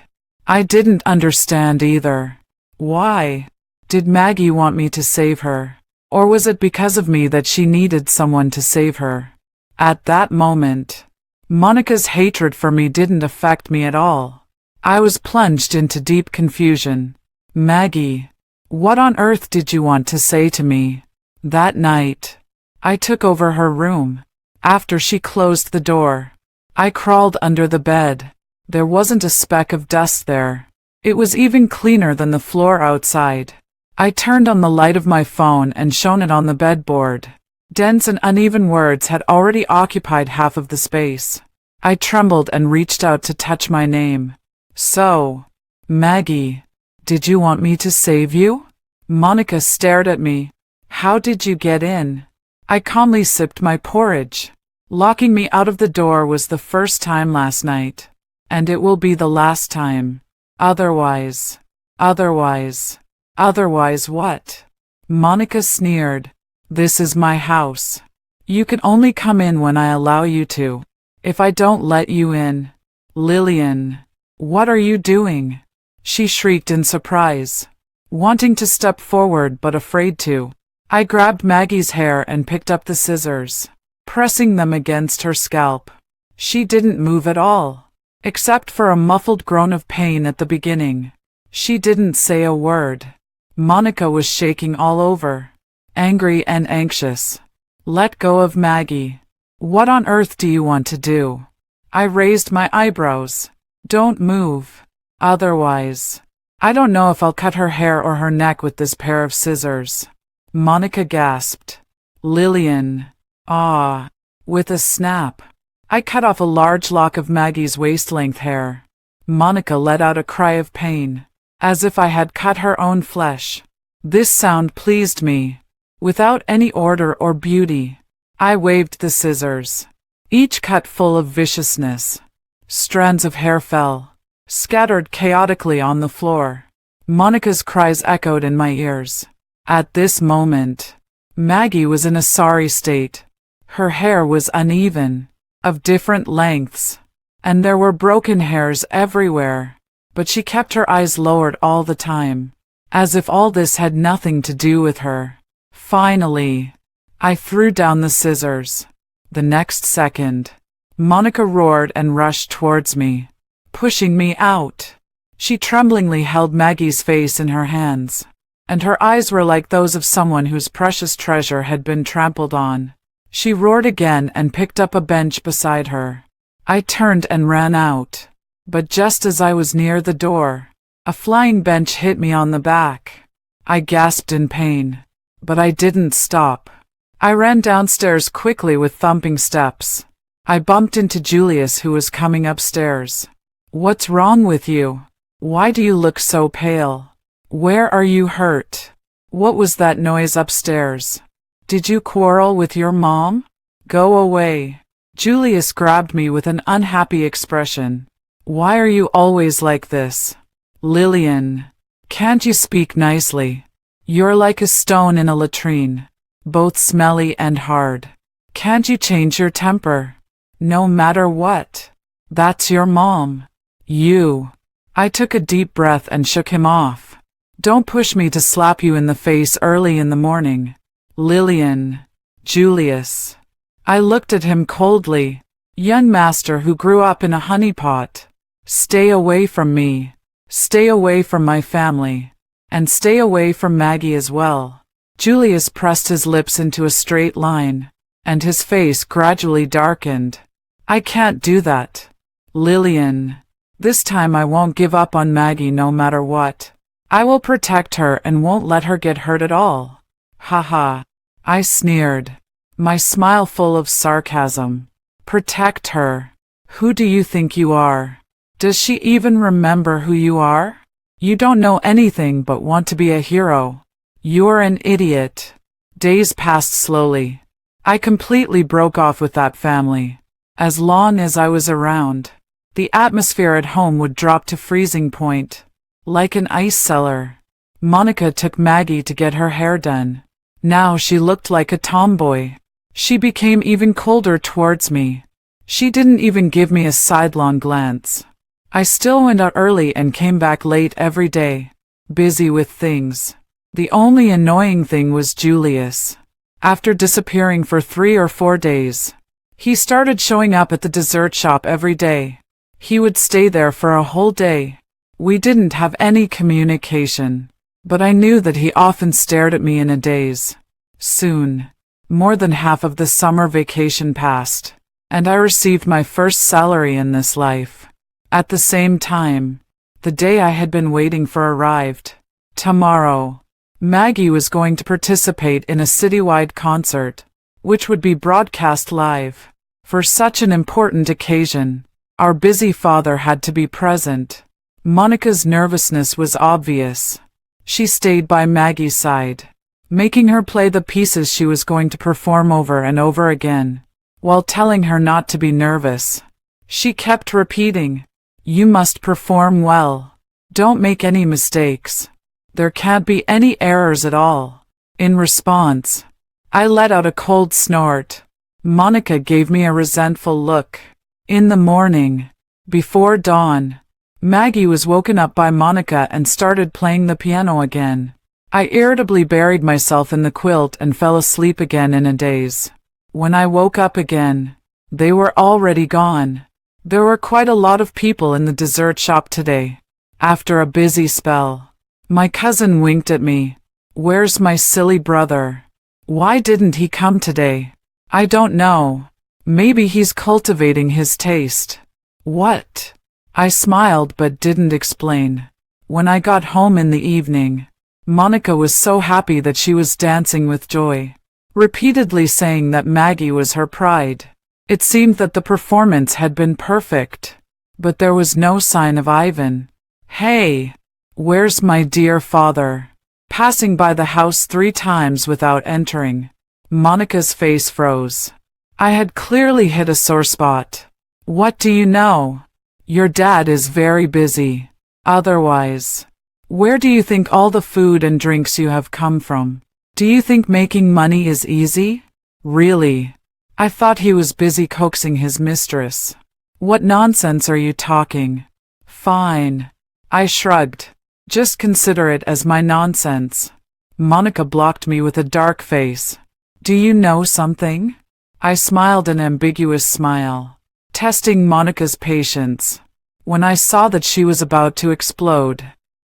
I didn't understand either. Why Did Maggie want me to save her? Or was it because of me that she needed someone to save her? At that moment, Monica's hatred for me didn't affect me at all. I was plunged into deep confusion. Maggie, what on earth did you want to say to me? That night, I took over her room. After she closed the door, I crawled under the bed. There wasn't a speck of dust there. It was even cleaner than the floor outside. I turned on the light of my phone and shone it on the bedboard. Dense and uneven words had already occupied half of the space. I trembled and reached out to touch my name. So, Maggie, did you want me to save you? Monica stared at me. How did you get in? I calmly sipped my porridge. Locking me out of the door was the first time last night. And it will be the last time. Otherwise what? Monica sneered. This is my house. You can only come in when I allow you to. If I don't let you in. Lillian, what are you doing? She shrieked in surprise, wanting to step forward but afraid to. I grabbed Maggie's hair and picked up the scissors, pressing them against her scalp. She didn't move at all, except for a muffled groan of pain at the beginning. She didn't say a word. Monica was shaking all over, angry and anxious. Let go of Maggie. What on earth do you want to do? I raised my eyebrows. Don't move. Otherwise, I don't know if I'll cut her hair or her neck with this pair of scissors. Monica gasped. Lillian. Ah. With a snap, I cut off a large lock of Maggie's waist-length hair. Monica let out a cry of pain, as if I had cut her own flesh. This sound pleased me. Without any order or beauty, I waved the scissors, each cut full of viciousness. Strands of hair fell, scattered chaotically on the floor. Monica's cries echoed in my ears. At this moment, Maggie was in a sorry state. Her hair was uneven, of different lengths, and there were broken hairs everywhere, but she kept her eyes lowered all the time, as if all this had nothing to do with her. Finally, I threw down the scissors. The next second, Monica roared and rushed towards me, pushing me out. She tremblingly held Maggie's face in her hands, and her eyes were like those of someone whose precious treasure had been trampled on. She roared again and picked up a bench beside her. I turned and ran out, but just as I was near the door, a flying bench hit me on the back. I gasped in pain, but I didn't stop. I ran downstairs quickly with thumping steps. I bumped into Julius, who was coming upstairs. What's wrong with you? Why do you look so pale? Where are you hurt? What was that noise upstairs? Did you quarrel with your mom? Go away. Julius grabbed me with an unhappy expression. Why are you always like this? Lillian, can't you speak nicely? You're like a stone in a latrine, both smelly and hard. Can't you change your temper? No matter what. That's your mom. You. I took a deep breath and shook him off. Don't push me to slap you in the face early in the morning. Lillian. Julius. I looked at him coldly. Young master who grew up in a honeypot. Stay away from me. Stay away from my family. And stay away from Maggie as well. Julius pressed his lips into a straight line, and his face gradually darkened. I can't do that. Lillian. This time I won't give up on Maggie no matter what. I will protect her and won't let her get hurt at all. Ha. I sneered, my smile full of sarcasm. Protect her? Who do you think you are? Does she even remember who you are? You don't know anything but want to be a hero. You're an idiot. Days passed slowly. I completely broke off with that family. As long as I was around, the atmosphere at home would drop to freezing point, like an ice cellar. Monica took Maggie to get her hair done. Now she looked like a tomboy. She became even colder towards me. She didn't even give me a sidelong glance. I still went out early and came back late every day, busy with things. The only annoying thing was Julius. After disappearing for 3 or 4 days, he started showing up at the dessert shop every day. He would stay there for a whole day. We didn't have any communication, but I knew that he often stared at me in a daze. Soon, more than half of the summer vacation passed, and I received my first salary in this life. At the same time, the day I had been waiting for arrived. Tomorrow, Maggie was going to participate in a citywide concert, which would be broadcast live. For such an important occasion, our busy father had to be present. Monica's nervousness was obvious. She stayed by Maggie's side, making her play the pieces she was going to perform over and over again, while telling her not to be nervous. She kept repeating, "You must perform well. Don't make any mistakes. There can't be any errors at all." In response, I let out a cold snort. Monica gave me a resentful look. In the morning, before dawn, Maggie was woken up by Monica and started playing the piano again. I irritably buried myself in the quilt and fell asleep again in a daze. When I woke up again, they were already gone. There were quite a lot of people in the dessert shop today. After a busy spell, my cousin winked at me. "Where's my silly brother? Why didn't he come today?" "I don't know. Maybe he's cultivating his taste." "What?" I smiled but didn't explain. When I got home in the evening, Monica was so happy that she was dancing with joy, repeatedly saying that Maggie was her pride. It seemed that the performance had been perfect, but there was no sign of Ivan. "Hey, where's my dear father?" Passing by the house 3 times without entering, Monica's face froze. I had clearly hit a sore spot. "What do you know? Your dad is very busy. Otherwise, where do you think all the food and drinks you have come from? Do you think making money is easy? Really? I thought he was busy coaxing his mistress." "What nonsense are you talking?" "Fine." I shrugged. "Just consider it as my nonsense." Monica blocked me with a dark face. "Do you know something?" I smiled an ambiguous smile, testing Monica's patience. When I saw that she was about to explode,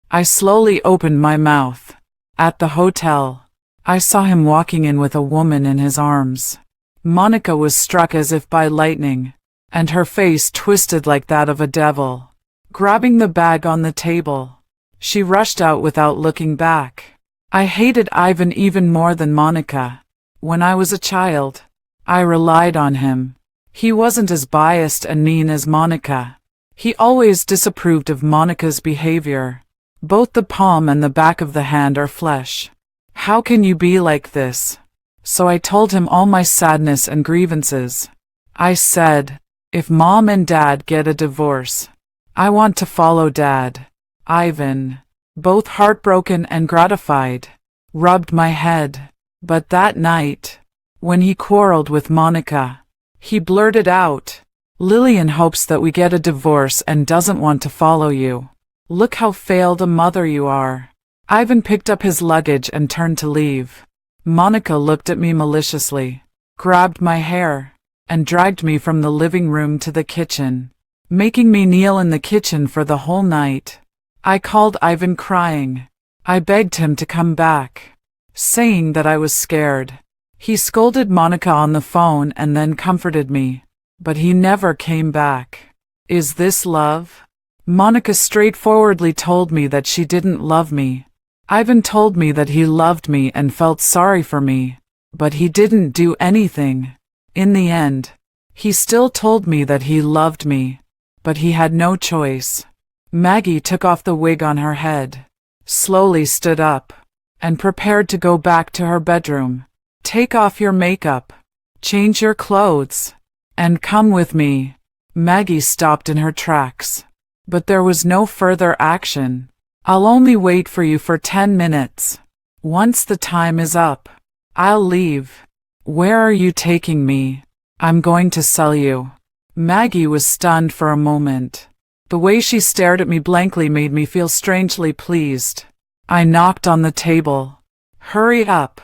I slowly opened my mouth. At the hotel, I saw him walking in with a woman in his arms. Monica was struck as if by lightning, and her face twisted like that of a devil. Grabbing the bag on the table, she rushed out without looking back. I hated Ivan even more than Monica. When I was a child, I relied on him. He wasn't as biased and mean as Monica. He always disapproved of Monica's behavior. Both the palm and the back of the hand are flesh. "How can you be like this?" So I told him all my sadness and grievances. I said, "If Mom and Dad get a divorce, I want to follow Dad." Ivan, both heartbroken and gratified, rubbed my head. But that night, when he quarreled with Monica, he blurted out, "Lillian hopes that we get a divorce and doesn't want to follow you. Look how failed a mother you are." Ivan picked up his luggage and turned to leave. Monica looked at me maliciously, grabbed my hair, and dragged me from the living room to the kitchen, making me kneel in the kitchen for the whole night. I called Ivan crying. I begged him to come back, saying that I was scared. He scolded Monica on the phone and then comforted me, but he never came back. Is this love? Monica straightforwardly told me that she didn't love me. Ivan told me that he loved me and felt sorry for me, but he didn't do anything. In the end, he still told me that he loved me, but he had no choice. Maggie took off the wig on her head, slowly stood up, and prepared to go back to her bedroom. "Take off your makeup, change your clothes, and come with me." Maggie stopped in her tracks, but there was no further action. "I'll only wait for you for 10 minutes. Once the time is up, I'll leave." "Where are you taking me?" "I'm going to sell you." Maggie was stunned for a moment. The way she stared at me blankly made me feel strangely pleased. I knocked on the table. Hurry up.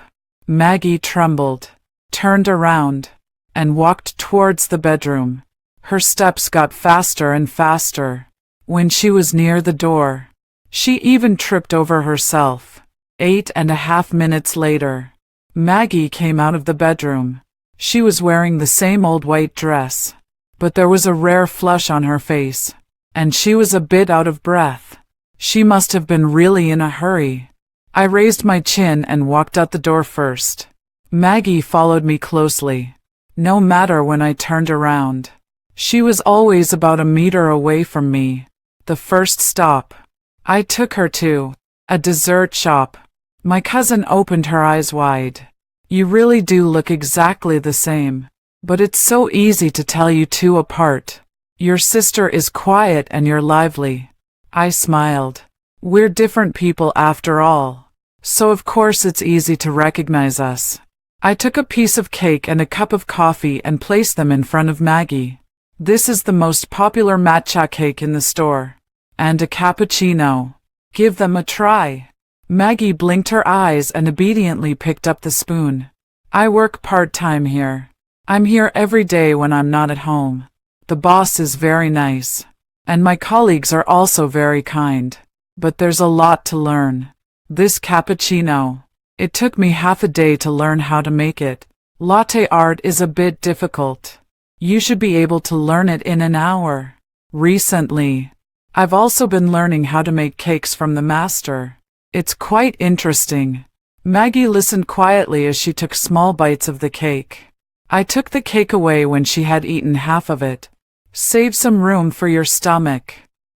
Maggie trembled, turned around, and walked towards the bedroom. Her steps got faster and faster. When she was near the door, she even tripped over herself. 8.5 minutes later, Maggie came out of the bedroom. She was wearing the same old white dress, but there was a rare flush on her face, and she was a bit out of breath. She must have been really in a hurry. I raised my chin and walked out the door first. Maggie followed me closely. No matter when I turned around, she was always about a meter away from me. The first stop I took her to, a dessert shop. My cousin opened her eyes wide. You really do look exactly the same, but it's so easy to tell you two apart. Your sister is quiet and you're lively. I smiled. We're different people after all, so of course it's easy to recognize us. I took a piece of cake and a cup of coffee and placed them in front of Maggie. This is the most popular matcha cake in the store. And a cappuccino. Give them a try. Maggie blinked her eyes and obediently picked up the spoon. I work part-time here. I'm here every day when I'm not at home. The boss is very nice, and my colleagues are also very kind. But there's a lot to learn. This cappuccino, it took me half a day to learn how to make it. Latte art is a bit difficult. You should be able to learn it in an hour. Recently, I've also been learning how to make cakes from the master. It's quite interesting. Maggie listened quietly as she took small bites of the cake. I took the cake away when she had eaten half of it. Save some room for your stomach.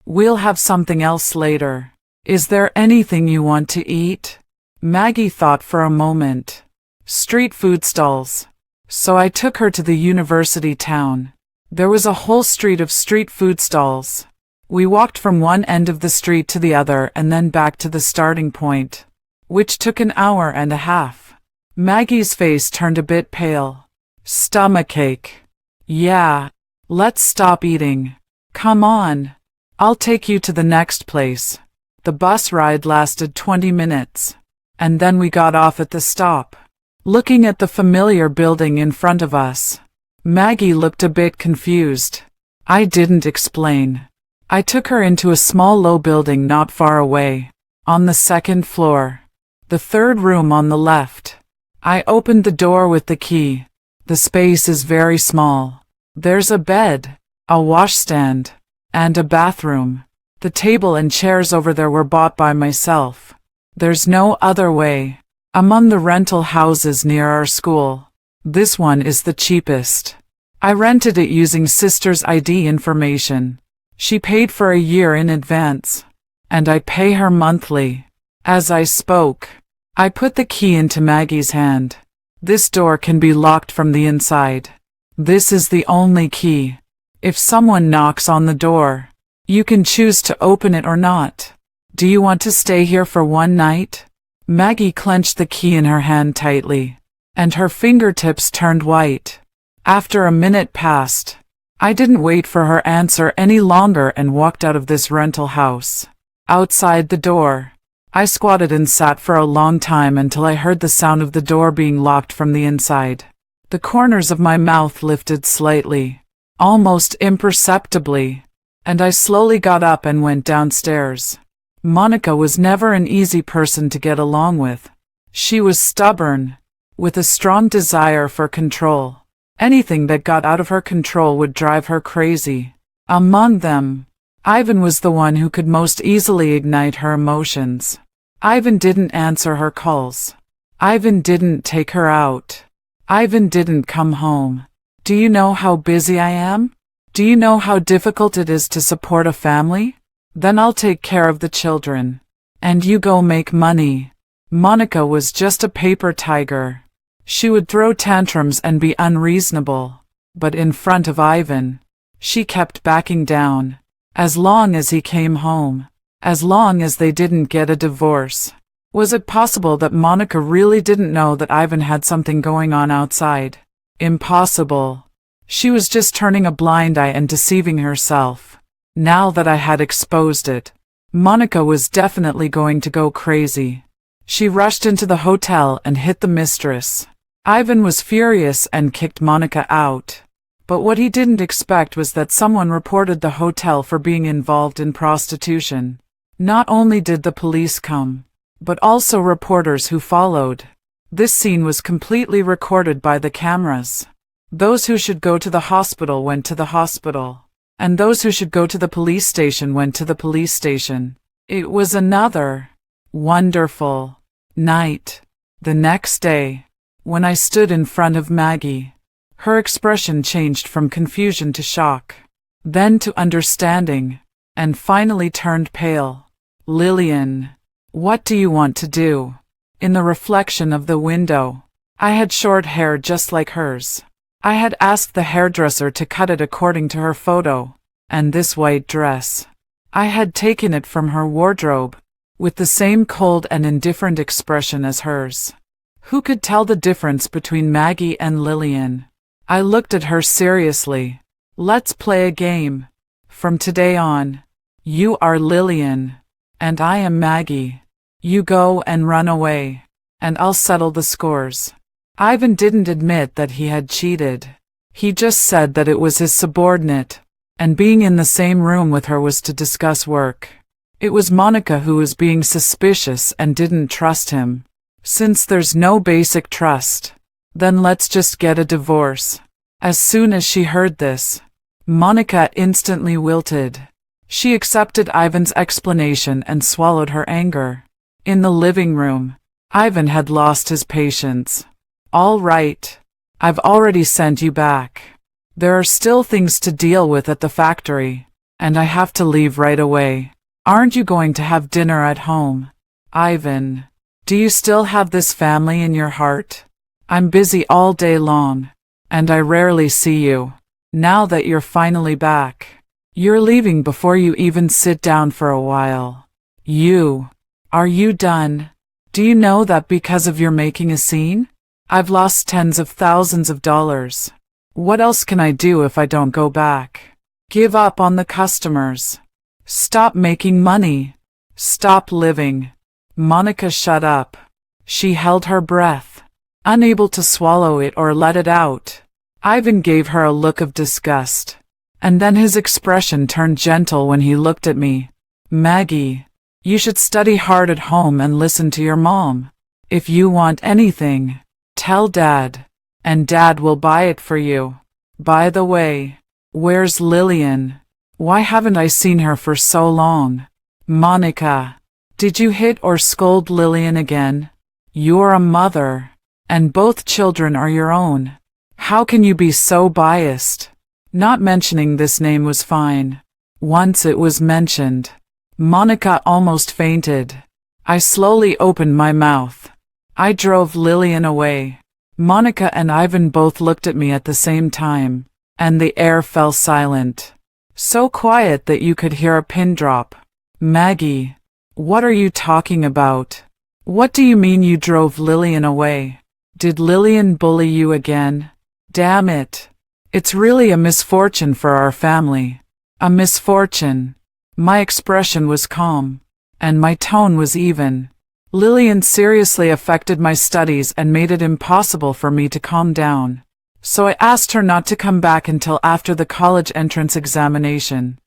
We'll have something else later. Is there anything you want to eat? Maggie thought for a moment. Street food stalls. So I took her to the university town. There was a whole street of street food stalls. We walked from one end of the street to the other and then back to the starting point, which took an hour and a half. Maggie's face turned a bit pale. Stomachache. Yeah. Let's stop eating. Come on. I'll take you to the next place. The bus ride lasted 20 minutes. And then we got off at the stop. Looking at the familiar building in front of us, Maggie looked a bit confused. I didn't explain. I took her into a small low building not far away, on the second floor. The third room on the left. I opened the door with the key. The space is very small. There's a bed, a washstand, and a bathroom. The table and chairs over there were bought by myself. There's no other way. Among the rental houses near our school, this one is the cheapest. I rented it using sister's ID information. She paid for a year in advance, and I pay her monthly. As I spoke, I put the key into Maggie's hand. This door can be locked from the inside. This is the only key. If someone knocks on the door, you can choose to open it or not. Do you want to stay here for one night? Maggie clenched the key in her hand tightly, and her fingertips turned white. After a minute passed, I didn't wait for her answer any longer and walked out of this rental house. Outside the door, I squatted and sat for a long time until I heard the sound of the door being locked from the inside. The corners of my mouth lifted slightly, almost imperceptibly, and I slowly got up and went downstairs. Monica was never an easy person to get along with. She was stubborn, with a strong desire for control. Anything that got out of her control would drive her crazy. Among them, Ivan was the one who could most easily ignite her emotions. Ivan didn't answer her calls. Ivan didn't take her out. Ivan didn't come home. Do you know how busy I am? Do you know how difficult it is to support a family? Then I'll take care of the children. And you go make money. Monica was just a paper tiger. She would throw tantrums and be unreasonable. But in front of Ivan, she kept backing down. As long as he came home. As long as they didn't get a divorce. Was it possible that Monica really didn't know that Ivan had something going on outside? Impossible. She was just turning a blind eye and deceiving herself. Now that I had exposed it, Monica was definitely going to go crazy. She rushed into the hotel and hit the mistress. Ivan was furious and kicked Monica out. But what he didn't expect was that someone reported the hotel for being involved in prostitution. Not only did the police come, but also reporters who followed. This scene was completely recorded by the cameras. Those who should go to the hospital went to the hospital, and those who should go to the police station went to the police station. It was another wonderful night. The next day, when I stood in front of Maggie, her expression changed from confusion to shock, then to understanding, and finally turned pale. Lillian, what do you want to do? In the reflection of the window, I had short hair just like hers. I had asked the hairdresser to cut it according to her photo, and this white dress, I had taken it from her wardrobe, with the same cold and indifferent expression as hers. Who could tell the difference between Maggie and Lillian? I looked at her seriously. Let's play a game. From today on, you are Lillian, and I am Maggie. You go and run away, and I'll settle the scores. Ivan didn't admit that he had cheated. He just said that it was his subordinate, and being in the same room with her was to discuss work. It was Monica who was being suspicious and didn't trust him. Since there's no basic trust, then let's just get a divorce. As soon as she heard this, Monica instantly wilted. She accepted Ivan's explanation and swallowed her anger. In the living room, Ivan had lost his patience. All right, I've already sent you back. There are still things to deal with at the factory, and I have to leave right away. Aren't you going to have dinner at home? Ivan, do you still have this family in your heart? I'm busy all day long, and I rarely see you. Now that you're finally back, you're leaving before you even sit down for a while. Are you done? Do you know that because of your making a scene, I've lost tens of thousands of dollars? What else can I do if I don't go back? Give up on the customers. Stop making money. Stop living. Monica shut up. She held her breath, unable to swallow it or let it out. Ivan gave her a look of disgust, and then his expression turned gentle when he looked at me. Maggie, you should study hard at home and listen to your mom. If you want anything, tell Dad, and Dad will buy it for you. By the way, where's Lillian? Why haven't I seen her for so long? Monica, did you hit or scold Lillian again? You're a mother, and both children are your own. How can you be so biased? Not mentioning this name was fine. Once it was mentioned, Monica almost fainted. I slowly opened my mouth. I drove Lillian away. Monica and Ivan both looked at me at the same time, and the air fell silent. So quiet that you could hear a pin drop. Maggie, what are you talking about? What do you mean you drove Lillian away? Did Lillian bully you again? Damn it. It's really a misfortune for our family. A misfortune. My expression was calm, and my tone was even. Lillian seriously affected my studies and made it impossible for me to calm down. So I asked her not to come back until after the college entrance examination.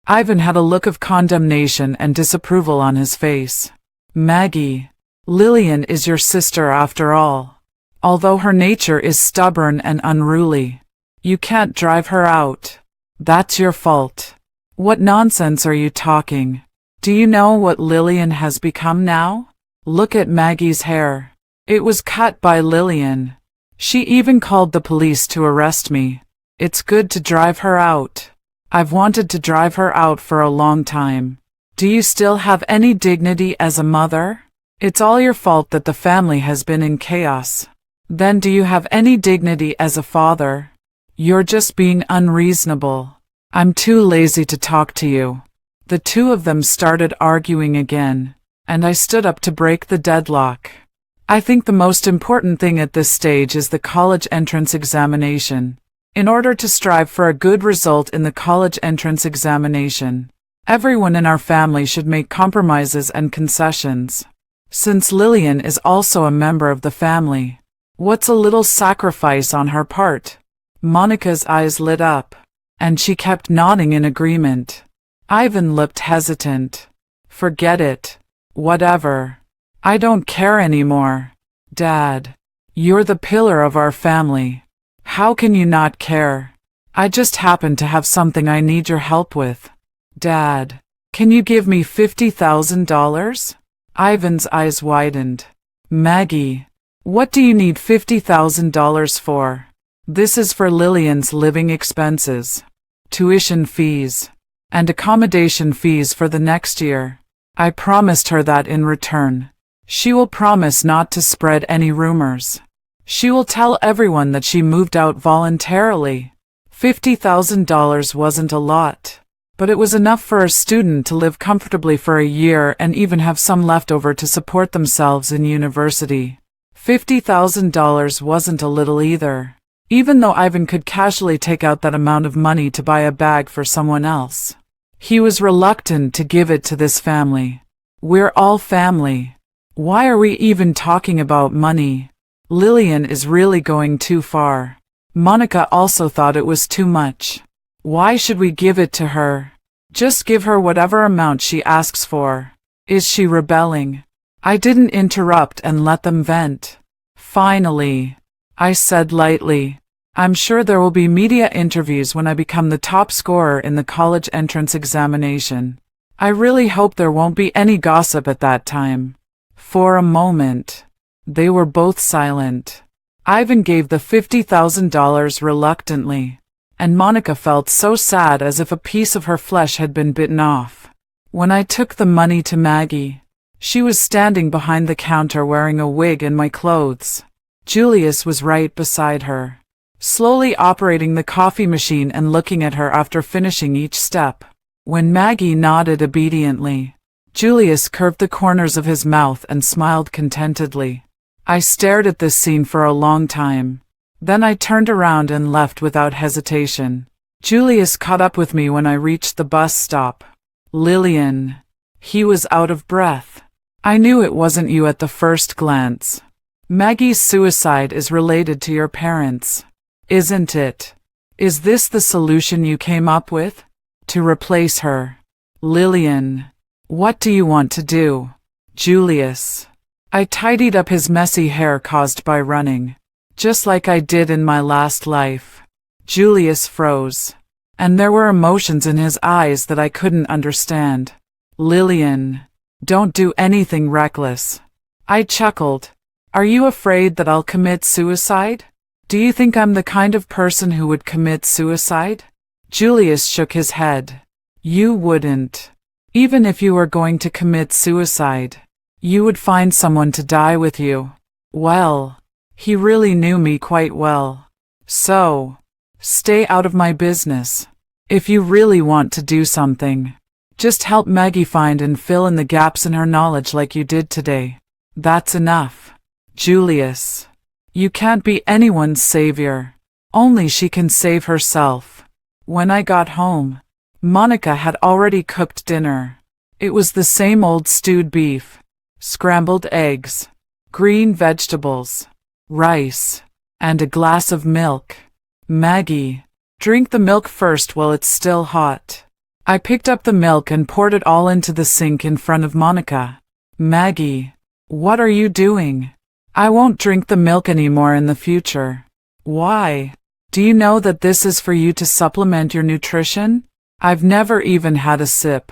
Ivan had a look of condemnation and disapproval on his face. Maggie, Lillian is your sister after all. Although her nature is stubborn and unruly, you can't drive her out. That's your fault. What nonsense are you talking? Do you know what Lillian has become now? Look at Maggie's hair. It was cut by Lillian. She even called the police to arrest me. It's good to drive her out. I've wanted to drive her out for a long time. Do you still have any dignity as a mother? It's all your fault that the family has been in chaos. Then do you have any dignity as a father? You're just being unreasonable. I'm too lazy to talk to you. The two of them started arguing again, and I stood up to break the deadlock. I think the most important thing at this stage is the college entrance examination. In order to strive for a good result in the college entrance examination, everyone in our family should make compromises and concessions. Since Lillian is also a member of the family, what's a little sacrifice on her part? Monica's eyes lit up, and she kept nodding in agreement. Ivan looked hesitant. Forget it. Whatever. I don't care anymore. Dad, you're the pillar of our family. How can you not care? I just happen to have something I need your help with. Dad, can you give me $50,000? Ivan's eyes widened. Maggie, what do you need $50,000 for? This is for Lillian's living expenses, tuition fees, and accommodation fees for the next year. I promised her that in return. She will promise not to spread any rumors. She will tell everyone that she moved out voluntarily. $50,000 wasn't a lot, but it was enough for a student to live comfortably for a year and even have some left over to support themselves in university. $50,000 wasn't a little either, even though Ivan could casually take out that amount of money to buy a bag for someone else. He was reluctant to give it to this family. We're all family. Why are we even talking about money? Lillian is really going too far. Monica also thought it was too much. Why should we give it to her? Just give her whatever amount she asks for. Is she rebelling? I didn't interrupt and let them vent. Finally, I said lightly, I'm sure there will be media interviews when I become the top scorer in the college entrance examination. I really hope there won't be any gossip at that time. For a moment, they were both silent. Ivan gave the $50,000 reluctantly, and Monica felt so sad as if a piece of her flesh had been bitten off. When I took the money to Maggie, she was standing behind the counter wearing a wig and my clothes. Julius was right beside her, slowly operating the coffee machine and looking at her after finishing each step. When Maggie nodded obediently, Julius curved the corners of his mouth and smiled contentedly. I stared at this scene for a long time. Then I turned around and left without hesitation. Julius caught up with me when I reached the bus stop. Lillian. He was out of breath. I knew it wasn't you at the first glance. Maggie's suicide is related to your parents, isn't it? Is this the solution you came up with? To replace her? Lillian. What do you want to do? Julius. I tidied up his messy hair caused by running, just like I did in my last life. Julius froze, and there were emotions in his eyes that I couldn't understand. Lillian, don't do anything reckless. I chuckled. Are you afraid that I'll commit suicide? Do you think I'm the kind of person who would commit suicide? Julius shook his head. You wouldn't. Even if you were going to commit suicide, you would find someone to die with you. Well, he really knew me quite well. So, stay out of my business. If you really want to do something, just help Maggie find and fill in the gaps in her knowledge like you did today. That's enough. Julius, you can't be anyone's savior. Only she can save herself. When I got home, Monica had already cooked dinner. It was the same old stewed beef, scrambled eggs, green vegetables, rice, and a glass of milk. Maggie, drink the milk first while it's still hot. I picked up the milk and poured it all into the sink in front of Monica. Maggie, what are you doing? I won't drink the milk anymore in the future. Why? Do you know that this is for you to supplement your nutrition? I've never even had a sip.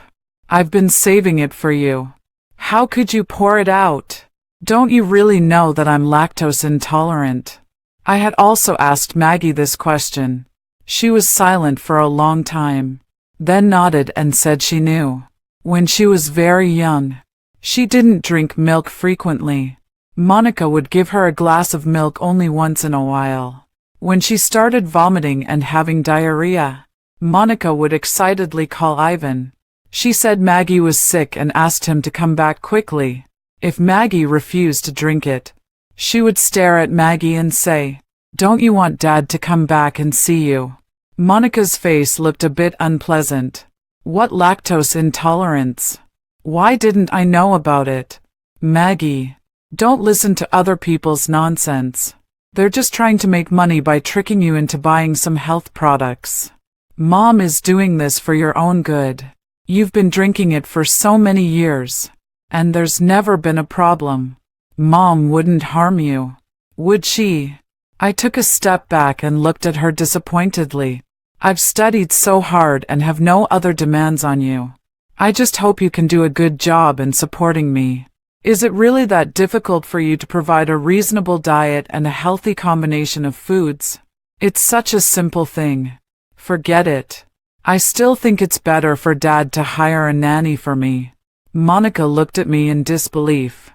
I've been saving it for you. How could you pour it out? Don't you really know that I'm lactose intolerant? I had also asked Maggie this question. She was silent for a long time, then nodded and said she knew. When she was very young, she didn't drink milk frequently. Monica would give her a glass of milk only once in a while. When she started vomiting and having diarrhea, Monica would excitedly call Ivan. She said Maggie was sick and asked him to come back quickly. If Maggie refused to drink it, she would stare at Maggie and say, "Don't you want Dad to come back and see you?" Monica's face looked a bit unpleasant. What lactose intolerance? Why didn't I know about it? Maggie, don't listen to other people's nonsense. They're just trying to make money by tricking you into buying some health products. Mom is doing this for your own good. You've been drinking it for so many years, and there's never been a problem. Mom wouldn't harm you, would she? I took a step back and looked at her disappointedly. I've studied so hard and have no other demands on you. I just hope you can do a good job in supporting me. Is it really that difficult for you to provide a reasonable diet and a healthy combination of foods? It's such a simple thing. Forget it. I still think it's better for Dad to hire a nanny for me. Monica looked at me in disbelief.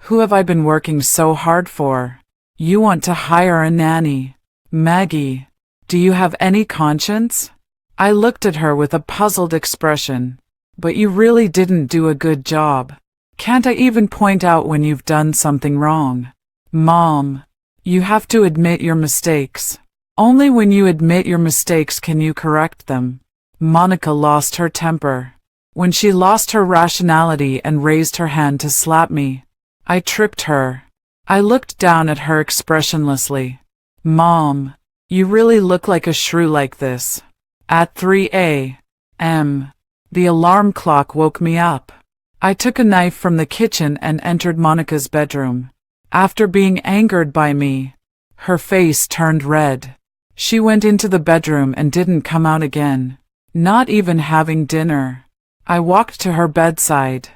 Who have I been working so hard for? You want to hire a nanny? Maggie, do you have any conscience? I looked at her with a puzzled expression. But you really didn't do a good job. Can't I even point out when you've done something wrong? Mom, you have to admit your mistakes. Only when you admit your mistakes can you correct them. Monica lost her temper. When she lost her rationality and raised her hand to slap me, I tripped her. I looked down at her expressionlessly. Mom, you really look like a shrew like this. At 3 a.m., the alarm clock woke me up. I took a knife from the kitchen and entered Monica's bedroom. After being angered by me, her face turned red. She went into the bedroom and didn't come out again, not even having dinner. I walked to her bedside.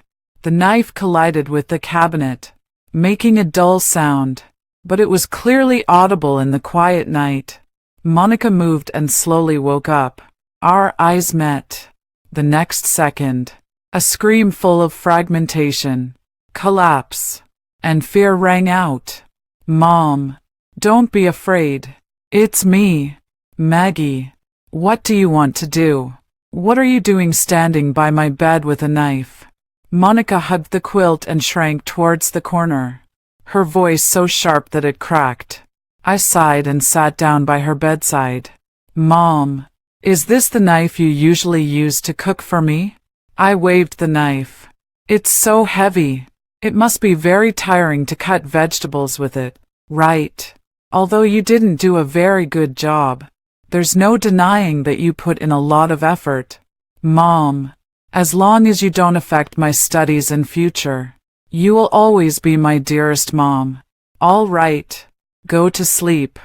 The knife collided with the cabinet, making a dull sound, but it was clearly audible in the quiet night. Monica moved and slowly woke up. Our eyes met. The next second, a scream full of fragmentation, collapse, and fear rang out. Mom, don't be afraid. It's me, Maggie. What do you want to do? What are you doing standing by my bed with a knife? Monica hugged the quilt and shrank towards the corner, her voice so sharp that it cracked. I sighed and sat down by her bedside. Mom, is this the knife you usually use to cook for me? I waved the knife. It's so heavy. It must be very tiring to cut vegetables with it, right? Although you didn't do a very good job. There's no denying that you put in a lot of effort. Mom, as long as you don't affect my studies and future, you will always be my dearest mom. All right. Go to sleep.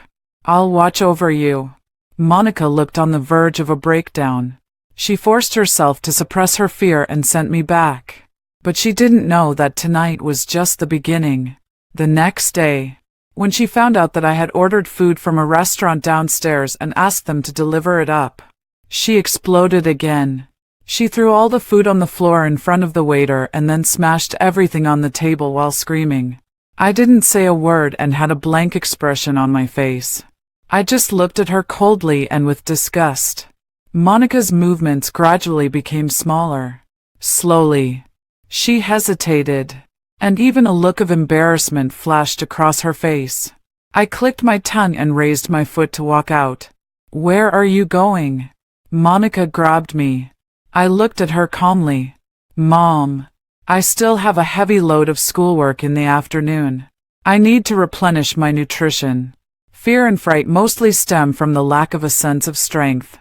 I'll watch over you. Monica looked on the verge of a breakdown. She forced herself to suppress her fear and sent me back. But she didn't know that tonight was just the beginning. The next day, when she found out that I had ordered food from a restaurant downstairs and asked them to deliver it up, she exploded again. She threw all the food on the floor in front of the waiter and then smashed everything on the table while screaming. I didn't say a word and had a blank expression on my face. I just looked at her coldly and with disgust. Monica's movements gradually became smaller. Slowly, she hesitated, and even a look of embarrassment flashed across her face. I clicked my tongue and raised my foot to walk out. Where are you going? Monica grabbed me. I looked at her calmly. Mom, I still have a heavy load of schoolwork in the afternoon. I need to replenish my nutrition. Fear and fright mostly stem from the lack of a sense of strength.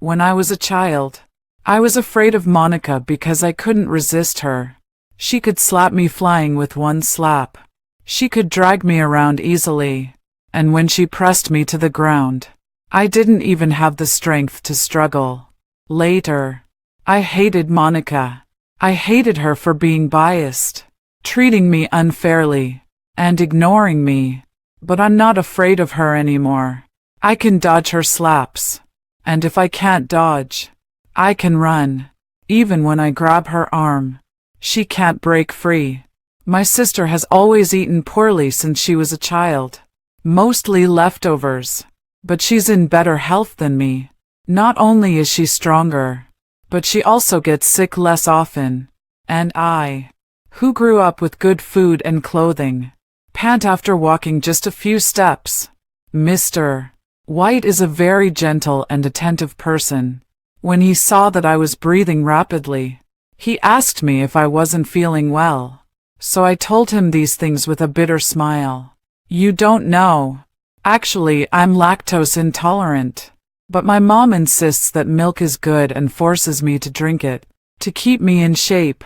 When I was a child, I was afraid of Monica because I couldn't resist her. She could slap me flying with one slap. She could drag me around easily. And when she pressed me to the ground, I didn't even have the strength to struggle. Later, I hated Monica. I hated her for being biased, treating me unfairly, and ignoring me. But I'm not afraid of her anymore. I can dodge her slaps. And if I can't dodge, I can run. Even when I grab her arm, she can't break free. My sister has always eaten poorly since she was a child. Mostly leftovers. But she's in better health than me. Not only is she stronger, but she also gets sick less often. And I, who grew up with good food and clothing, pant after walking just a few steps. Mr. White is a very gentle and attentive person. When he saw that I was breathing rapidly, he asked me if I wasn't feeling well. So I told him these things with a bitter smile. You don't know. Actually, I'm lactose intolerant. But my mom insists that milk is good and forces me to drink it, to keep me in shape.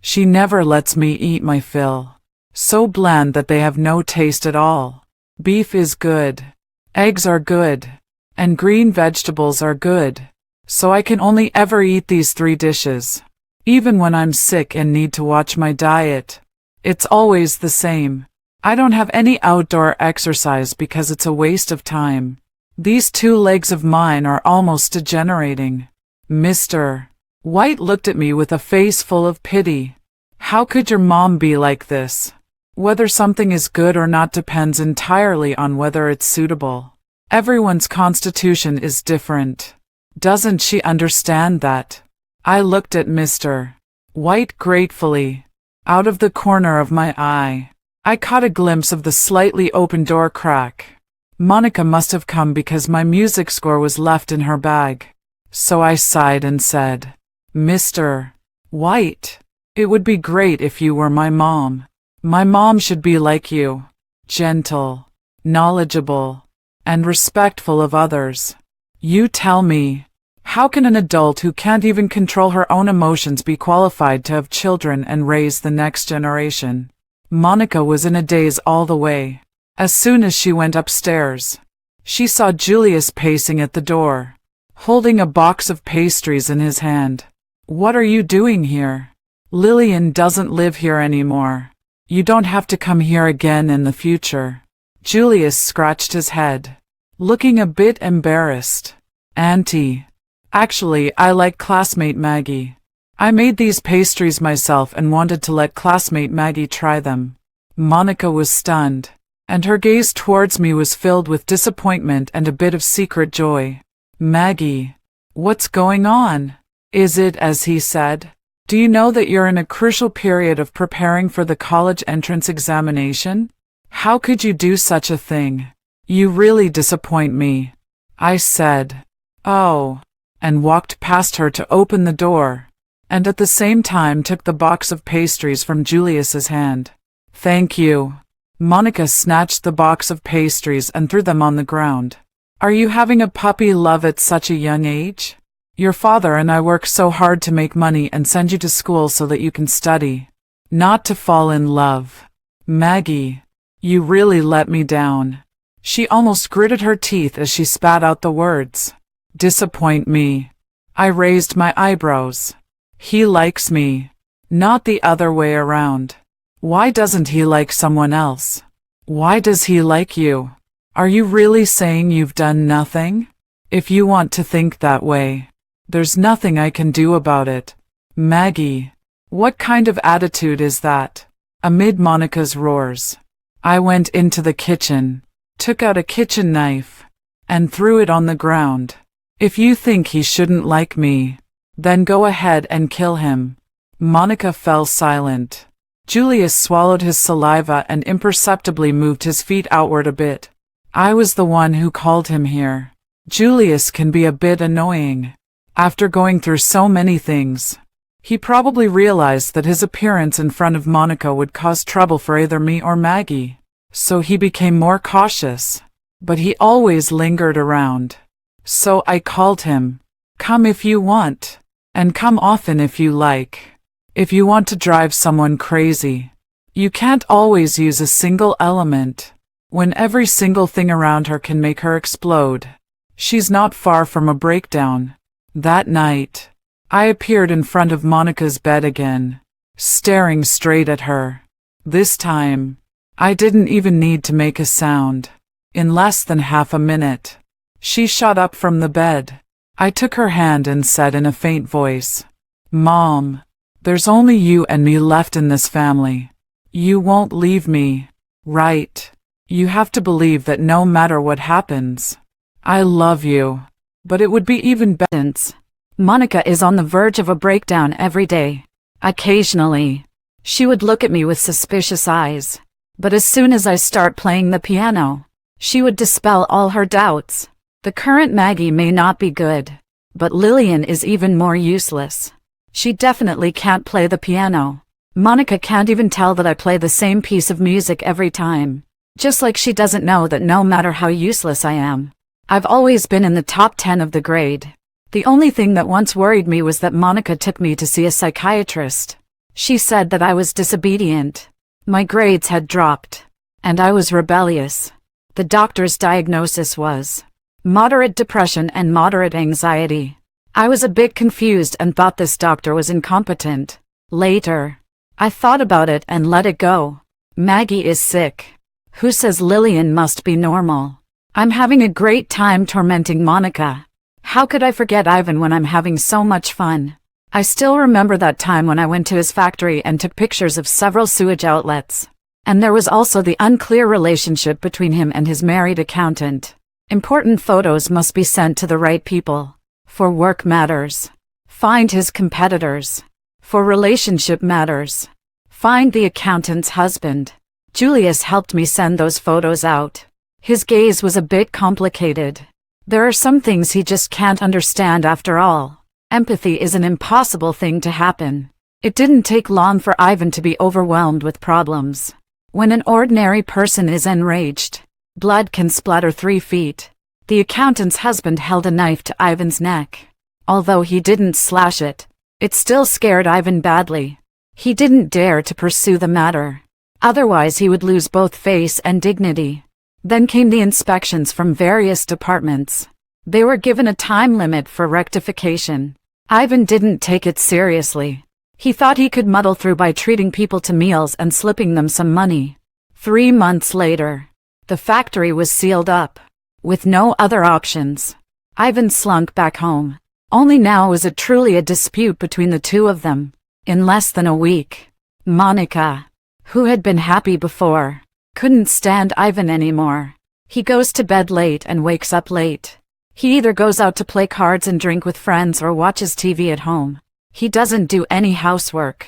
She never lets me eat my fill. So bland that they have no taste at all. Beef is good. Eggs are good. And green vegetables are good. So I can only ever eat these 3 dishes. Even when I'm sick and need to watch my diet. It's always the same. I don't have any outdoor exercise because it's a waste of time. These 2 legs of mine are almost degenerating. Mr. White looked at me with a face full of pity. How could your mom be like this? Whether something is good or not depends entirely on whether it's suitable. Everyone's constitution is different. Doesn't she understand that? I looked at Mr. White gratefully. Out of the corner of my eye, I caught a glimpse of the slightly open door crack. Monica must have come because my music score was left in her bag. So I sighed and said, Mr. White, it would be great if you were my mom. My mom should be like you, gentle, knowledgeable, and respectful of others. You tell me, how can an adult who can't even control her own emotions be qualified to have children and raise the next generation? Monica was in a daze all the way. As soon as she went upstairs, she saw Julius pacing at the door, holding a box of pastries in his hand. What are you doing here? Lillian doesn't live here anymore. You don't have to come here again in the future. Julius scratched his head, looking a bit embarrassed. Auntie. Actually, I like classmate Maggie. I made these pastries myself and wanted to let classmate Maggie try them. Monica was stunned, and her gaze towards me was filled with disappointment and a bit of secret joy. Maggie, what's going on? Is it as he said? Do you know that you're in a crucial period of preparing for the college entrance examination? How could you do such a thing? You really disappoint me. I said, oh, and walked past her to open the door, and at the same time took the box of pastries from Julius's hand. Thank you. Monica snatched the box of pastries and threw them on the ground. Are you having a puppy love at such a young age? Your father and I work so hard to make money and send you to school so that you can study, not to fall in love. Maggie, you really let me down. She almost gritted her teeth as she spat out the words. Disappoint me. I raised my eyebrows. He likes me, not the other way around. Why doesn't he like someone else? Why does he like you? Are you really saying you've done nothing? If you want to think that way, there's nothing I can do about it. Maggie, what kind of attitude is that? Amid Monica's roars, I went into the kitchen, took out a kitchen knife, and threw it on the ground. If you think he shouldn't like me, then go ahead and kill him. Monica fell silent. Julius swallowed his saliva and imperceptibly moved his feet outward a bit. I was the one who called him here. Julius can be a bit annoying. After going through so many things, he probably realized that his appearance in front of Monica would cause trouble for either me or Maggie. So he became more cautious. But he always lingered around. So I called him. Come if you want. And come often if you like. If you want to drive someone crazy. You can't always use a single element, when every single thing around her can make her explode. She's not far from a breakdown. That night, I appeared in front of Monica's bed again, staring straight at her. This time, I didn't even need to make a sound. In less than half a minute, she shot up from the bed. I took her hand and said in a faint voice, Mom, there's only you and me left in this family. You won't leave me, right? You have to believe that no matter what happens, I love you. But it would be even better. Monica is on the verge of a breakdown every day. Occasionally, she would look at me with suspicious eyes. But as soon as I start playing the piano, she would dispel all her doubts. The current Maggie may not be good, but Lillian is even more useless. She definitely can't play the piano. Monica can't even tell that I play the same piece of music every time. Just like she doesn't know that no matter how useless I am, I've always been in the top 10 of the grade. The only thing that once worried me was that Monica took me to see a psychiatrist. She said that I was disobedient. My grades had dropped. And I was rebellious. The doctor's diagnosis was moderate depression and moderate anxiety. I was a bit confused and thought this doctor was incompetent. Later, I thought about it and let it go. Maggie is sick. Who says Lillian must be normal? I'm having a great time tormenting Monica. How could I forget Ivan when I'm having so much fun? I still remember that time when I went to his factory and took pictures of several sewage outlets. And there was also the unclear relationship between him and his married accountant. Important photos must be sent to the right people. For work matters. Find his competitors. For relationship matters. Find the accountant's husband. Julius helped me send those photos out. His gaze was a bit complicated. There are some things he just can't understand after all. Empathy is an impossible thing to happen. It didn't take long for Ivan to be overwhelmed with problems. When an ordinary person is enraged, blood can splatter 3 feet. The accountant's husband held a knife to Ivan's neck. Although he didn't slash it, it still scared Ivan badly. He didn't dare to pursue the matter. Otherwise he would lose both face and dignity. Then came the inspections from various departments. They were given a time limit for rectification. Ivan didn't take it seriously. He thought he could muddle through by treating people to meals and slipping them some money. 3 months later, the factory was sealed up, with no other options. Ivan slunk back home. Only now was it truly a dispute between the two of them. In less than a week, Monica, who had been happy before, couldn't stand Ivan anymore. He goes to bed late and wakes up late. He either goes out to play cards and drink with friends or watches TV at home. He doesn't do any housework,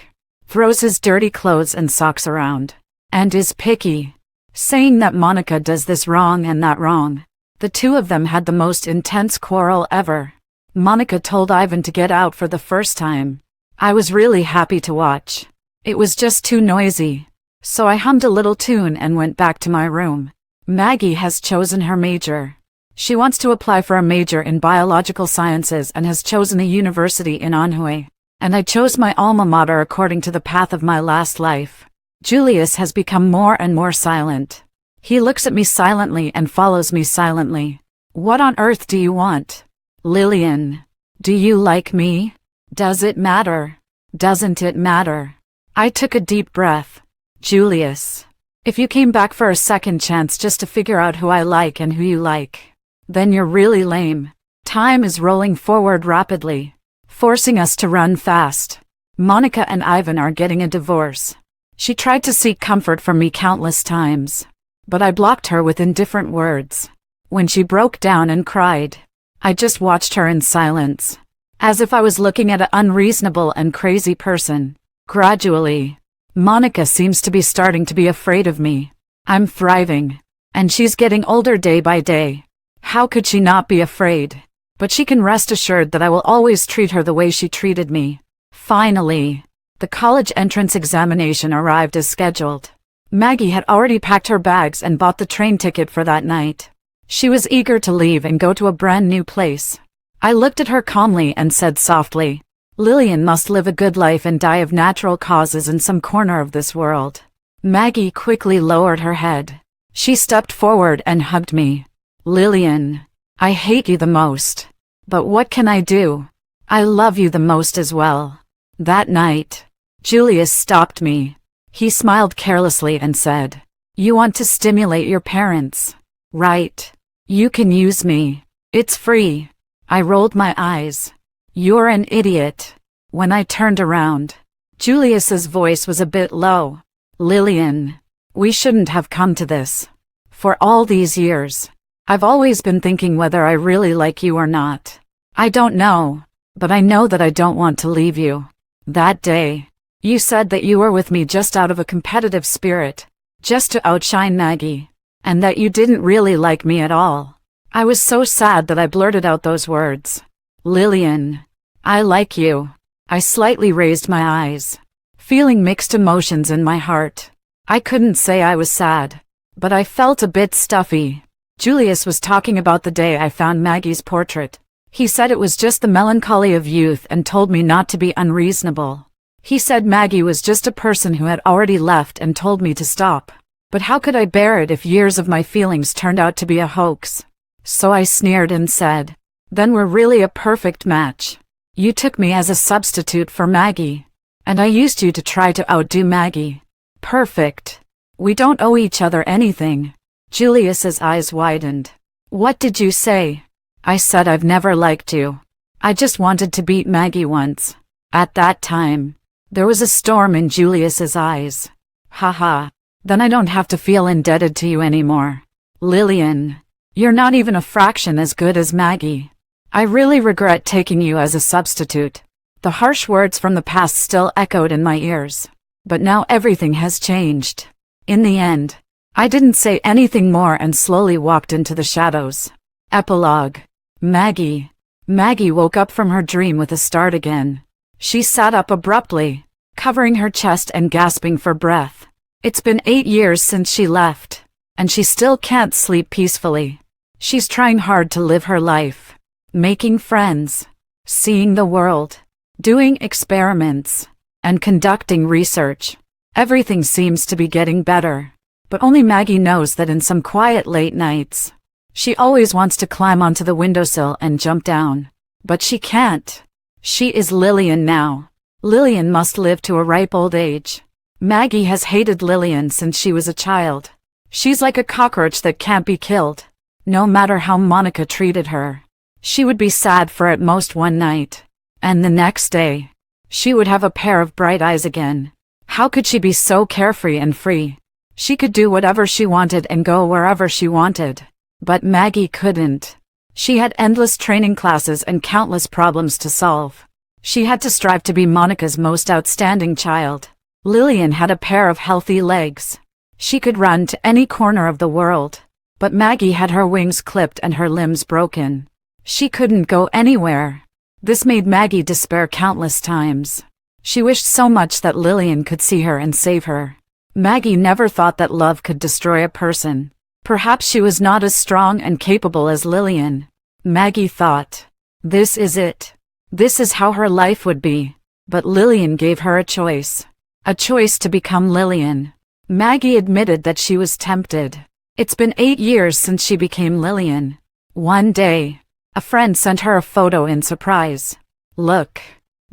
throws his dirty clothes and socks around, and is picky, saying that Monica does this wrong and that wrong. The two of them had the most intense quarrel ever. Monica told Ivan to get out for the first time. I was really happy to watch. It was just too noisy. So I hummed a little tune and went back to my room. Maggie has chosen her major. She wants to apply for a major in biological sciences and has chosen a university in Anhui. And I chose my alma mater according to the path of my last life. Julius has become more and more silent. He looks at me silently and follows me silently. What on earth do you want? Lillian, do you like me? Does it matter? Doesn't it matter? I took a deep breath. Julius, if you came back for a second chance just to figure out who I like and who you like, then you're really lame. Time is rolling forward rapidly, forcing us to run fast. Monica and Ivan are getting a divorce. She tried to seek comfort from me countless times, but I blocked her with indifferent words. When she broke down and cried, I just watched her in silence, as if I was looking at an unreasonable and crazy person. Gradually, Monica seems to be starting to be afraid of me. I'm thriving, and she's getting older day by day. How could she not be afraid? But she can rest assured that I will always treat her the way she treated me. Finally, the college entrance examination arrived as scheduled. Maggie had already packed her bags and bought the train ticket for that night. She was eager to leave and go to a brand new place. I looked at her calmly and said softly, Lillian must live a good life and die of natural causes in some corner of this world. Maggie quickly lowered her head. She stepped forward and hugged me. Lillian, I hate you the most. But what can I do? I love you the most as well. That night, Julius stopped me. He smiled carelessly and said, You want to stimulate your parents, right? You can use me. It's free. I rolled my eyes. You're an idiot. When I turned around, Julius's voice was a bit low. Lillian, we shouldn't have come to this. For all these years, I've always been thinking whether I really like you or not. I don't know, but I know that I don't want to leave you. That day, you said that you were with me just out of a competitive spirit, just to outshine Maggie, and that you didn't really like me at all. I was so sad that I blurted out those words. Lillian, I like you. I slightly raised my eyes. feeling mixed emotions in my heart. I couldn't say I was sad, but I felt a bit stuffy. Julius was talking about the day I found Maggie's portrait. He said it was just the melancholy of youth and told me not to be unreasonable. He said Maggie was just a person who had already left and told me to stop. But how could I bear it if years of my feelings turned out to be a hoax? So I sneered and said, "Then we're really a perfect match. You took me as a substitute for Maggie. And I used you to try to outdo Maggie. Perfect. We don't owe each other anything." Julius's eyes widened. "What did you say?" I said I've never liked you. I just wanted to beat Maggie once. At that time, there was a storm in Julius's eyes. Haha. Then I don't have to feel indebted to you anymore. Lillian, you're not even a fraction as good as Maggie. I really regret taking you as a substitute. The harsh words from the past still echoed in my ears. But now everything has changed. In the end, I didn't say anything more and slowly walked into the shadows. Epilogue. Maggie. Maggie woke up from her dream with a start again. She sat up abruptly, covering her chest and gasping for breath. It's been 8 years since she left, and she still can't sleep peacefully. She's trying hard to live her life, making friends, seeing the world, doing experiments, and conducting research. Everything seems to be getting better, but only Maggie knows that in some quiet late nights, she always wants to climb onto the windowsill and jump down. But she can't. She is Lillian now. Lillian must live to a ripe old age. Maggie has hated Lillian since she was a child. She's like a cockroach that can't be killed. No matter how Monica treated her, she would be sad for at most one night. And the next day, she would have a pair of bright eyes again. How could she be so carefree and free? She could do whatever she wanted and go wherever she wanted. But Maggie couldn't. She had endless training classes and countless problems to solve. She had to strive to be Monica's most outstanding child. Lillian had a pair of healthy legs. She could run to any corner of the world. But Maggie had her wings clipped and her limbs broken. She couldn't go anywhere. This made Maggie despair countless times. She wished so much that Lillian could see her and save her. Maggie never thought that love could destroy a person. Perhaps she was not as strong and capable as Lillian. Maggie thought, this is it. This is how her life would be. But Lillian gave her a choice. A choice to become Lillian. Maggie admitted that she was tempted. It's been 8 years since she became Lillian. One day, a friend sent her a photo in surprise. Look.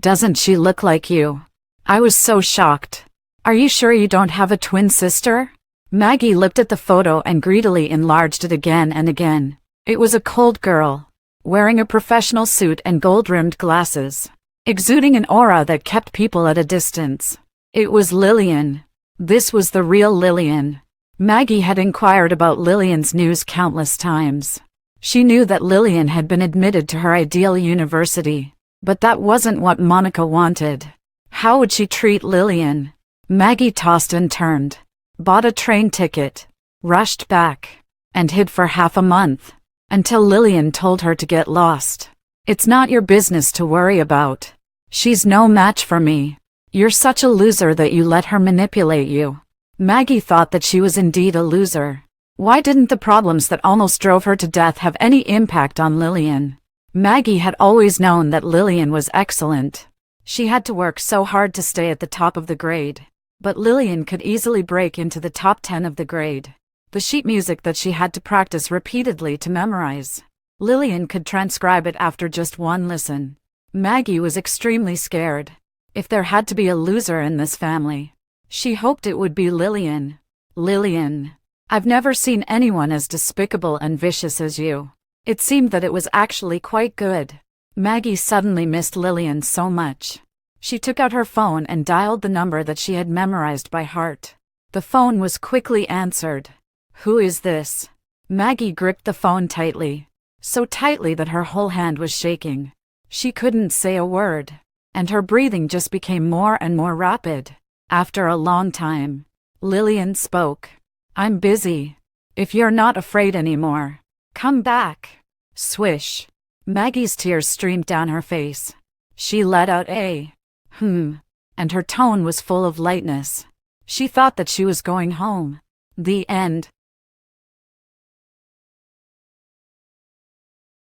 Doesn't she look like you? I was so shocked. Are you sure you don't have a twin sister? Maggie looked at the photo and greedily enlarged it again and again. It was a cold girl, wearing a professional suit and gold-rimmed glasses, exuding an aura that kept people at a distance. It was Lillian. This was the real Lillian. Maggie had inquired about Lillian's news countless times. She knew that Lillian had been admitted to her ideal university, but that wasn't what Monica wanted. How would she treat Lillian? Maggie tossed and turned, bought a train ticket, rushed back, and hid for half a month, until Lillian told her to get lost. It's not your business to worry about. She's no match for me. You're such a loser that you let her manipulate you. Maggie thought that she was indeed a loser. Why didn't the problems that almost drove her to death have any impact on Lillian? Maggie had always known that Lillian was excellent. She had to work so hard to stay at the top of the grade. But Lillian could easily break into the top 10 of the grade. The sheet music that she had to practice repeatedly to memorize. Lillian could transcribe it after just one listen. Maggie was extremely scared. If there had to be a loser in this family, she hoped it would be Lillian. Lillian, I've never seen anyone as despicable and vicious as you. It seemed that it was actually quite good. Maggie suddenly missed Lillian so much. She took out her phone and dialed the number that she had memorized by heart. The phone was quickly answered. Who is this? Maggie gripped the phone tightly, so tightly that her whole hand was shaking. She couldn't say a word, and her breathing just became more and more rapid. After a long time, Lillian spoke. I'm busy. If you're not afraid anymore, come back. Swish. Maggie's tears streamed down her face. She let out a and and her tone was full of lightness. She thought that she was going home. The end.